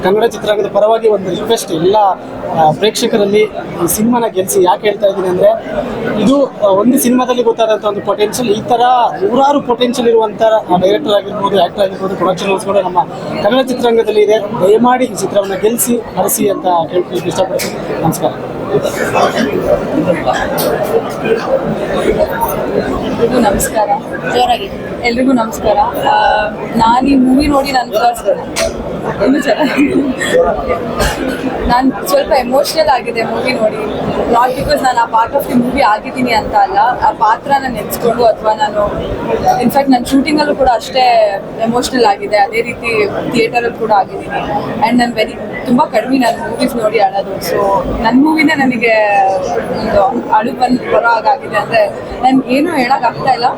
ಕನ್ನಡ ಚಿತ್ರರಂಗದ ಪರವಾಗಿ ಒಂದು ರಿಕ್ವೆಸ್ಟ್ ಎಲ್ಲ ಪ್ರೇಕ್ಷಕರಲ್ಲಿ, ಈ ಸಿನಿಮಾನ ಗೆಲ್ಲಿಸಿ. ಯಾಕೆ ಹೇಳ್ತಾ ಇದ್ದೀನಿ ಅಂದರೆ, ಇದು ಒಂದು ಸಿನಿಮಾದಲ್ಲಿ ಗೊತ್ತಾದಂಥ ಒಂದು ಪೊಟೆನ್ಷಿಯಲ್. ಈ ಥರ ನೂರಾರು ಪೊಟೆನ್ಷಿಯಲ್ ಇರುವಂಥ ಡೈರೆಕ್ಟರ್ ಆಗಿರ್ಬೋದು, ಆ್ಯಕ್ಟರ್ ಆಗಿರ್ಬೋದು, ಪ್ರೊಡಕ್ಷನ್ ಹೌಸ್ ಕೂಡ ನಮ್ಮ ಕನ್ನಡ ಚಿತ್ರರಂಗದಲ್ಲಿ ಇದೆ. ದಯಮಾಡಿ ಈ ಚಿತ್ರವನ್ನು ಗೆಲ್ಲಿಸಿ ಹರಿಸಿ ಅಂತ ಕೇಳ್ಕೊಳ್ಳಿಕ್ಕೆ ಇಷ್ಟಪಡ್ತೀನಿ. ನಮಸ್ಕಾರ. ಎಲ್ರಿಗೂ ನಮಸ್ಕಾರ. ಜೋರಾಗಿ ಎಲ್ರಿಗೂ ನಮಸ್ಕಾರ. ನಾನು ಈ ಮೂವಿ ನೋಡಿ ಇನ್ನೂ ಚೆನ್ನಾಗಿ ನಾನು ಸ್ವಲ್ಪ ಎಮೋಷ್ನಲ್ ಆಗಿದೆ ಮೂವಿ ನೋಡಿ. ನಾಟ್ ಬಿಕಾಸ್ ನಾನು ಆ ಪಾರ್ಟ್ ಆಫ್ ದಿ ಮೂವಿ ಆಗಿದ್ದೀನಿ ಅಂತ ಅಲ್ಲ, ಆ ಪಾತ್ರನ ನೆನೆಸ್ಕೊಂಡು ಅಥವಾ ನಾನು ಇನ್ಫ್ಯಾಕ್ಟ್ ನನ್ನ ಶೂಟಿಂಗಲ್ಲೂ ಕೂಡ ಅಷ್ಟೇ ಎಮೋಷ್ನಲ್ ಆಗಿದೆ. ಅದೇ ರೀತಿ ಥಿಯೇಟರಲ್ಲಿ ಕೂಡ ಆಗಿದ್ದೀನಿ. ಆ್ಯಂಡ್ ನಾನು ತುಂಬ ಕಡಿಮೆ ನಾನು ಮೂವೀಸ್ ನೋಡಿ ಅಳೋದು. ಸೊ ನನ್ನ ಮೂವಿನೇ ನನಗೆ ಒಂದು ಅಳು ಬರೋ ಹಾಗಾಗಿದೆ. ಅಂದರೆ ನಾನು ಏನೂ ಹೇಳೋಕ್ಕಾಗ್ತಾ ಇಲ್ಲ.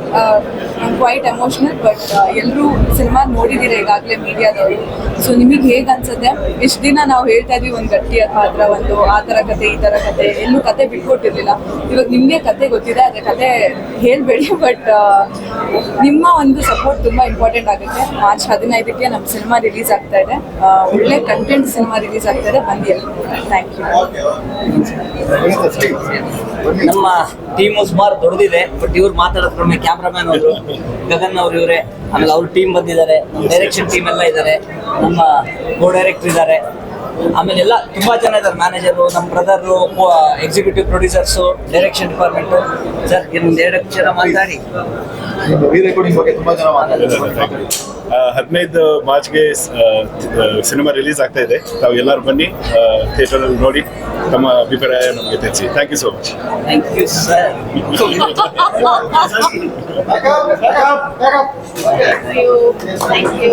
Quite emotional. ಬಟ್ ಎಲ್ಲರೂ ಸಿನಿಮಾ ನೋಡಿದ್ದೀರ ಈಗಾಗಲೇ ಮೀಡಿಯಾದವರು. ಸೊ ನಿಮಗೆ ಹೇಗೆ ಅನ್ಸುತ್ತೆ? ಇಷ್ಟು ದಿನ ನಾವು ಹೇಳ್ತಾ ಇದ್ವಿ ಒಂದು ಗಟ್ಟಿಯ ಪಾತ್ರ, ಒಂದು ಆ ಥರ ಕತೆ ಈ ಥರ ಕತೆ, ಎಲ್ಲೂ ಕತೆ ಬಿಟ್ಕೊಟ್ಟಿರಲಿಲ್ಲ. ಇವಾಗ ನಿಮಗೆ ಕತೆ ಗೊತ್ತಿದೆ, ಅದೇ ಕತೆ ಹೇಳಬೇಡಿ. ಬಟ್ ನಿಮ್ಮ ಒಂದು ಸಪೋರ್ಟ್ ತುಂಬ ಇಂಪಾರ್ಟೆಂಟ್ ಆಗುತ್ತೆ. ಮಾರ್ಚ್ 15ಕ್ಕೆ ನಮ್ಮ ಸಿನಿಮಾ ರಿಲೀಸ್ ಆಗ್ತಾ ಇದೆ. ಒಳ್ಳೆ ಕಂಟೆಂಟ್ ಸಿನಿಮಾ ರಿಲೀಸ್ ಆಗ್ತಾ ಇದೆ. ಬಂದು ಎಲ್ಲರೂ. Thank you. ನಮ್ಮ ಟೀಮು ಸುಮಾರು ದೊಡ್ಡದಿದೆ. ಬಟ್ ಇವ್ರು ಮಾತಾಡೋದು ಕಡಿಮೆ. ಕ್ಯಾಮ್ರಾಮ್ಯಾನ್ ಅವರು ಗಗನ್ ಅವ್ರು ಇವರೇ. ಆಮೇಲೆ ಅವ್ರ ಟೀಮ್ ಬಂದಿದ್ದಾರೆ, ಡೈರೆಕ್ಷನ್ ಟೀಮ್ ಎಲ್ಲ ಇದ್ದಾರೆ, ನಮ್ಮ ಕೋ ಡೈರೆಕ್ಟರ್ ಇದ್ದಾರೆ, ಆಮೇಲೆ ಎಲ್ಲ ತುಂಬ ಜನ ಇದ್ದಾರೆ. ಮ್ಯಾನೇಜರು, ನಮ್ಮ brother, executive producers, direction department. Sir ಇನ್ನೊಂದು 2 ಅಕ್ಷರ ಮಾತಾಡಿ. ರೆಕಾರ್ಡಿಂಗ್ ಬಗ್ಗೆ ತುಂಬ ಜನ ಮಾತಾಡಿದ್ದಾರೆ. 15 ಮಾರ್ಚ್ಗೆ ಸಿನಿಮಾ ರಿಲೀಸ್ ಆಗ್ತಾ ಇದೆ. ತಾವು ಎಲ್ಲರೂ ಬನ್ನಿ, ಥಿಯೇಟರಲ್ಲಿ ನೋಡಿ ತಮ್ಮ ಅಭಿಪ್ರಾಯ ನಮಗೆ ತಿಳಿಸಿ. Thank you so much. Thank you sir. Thank you.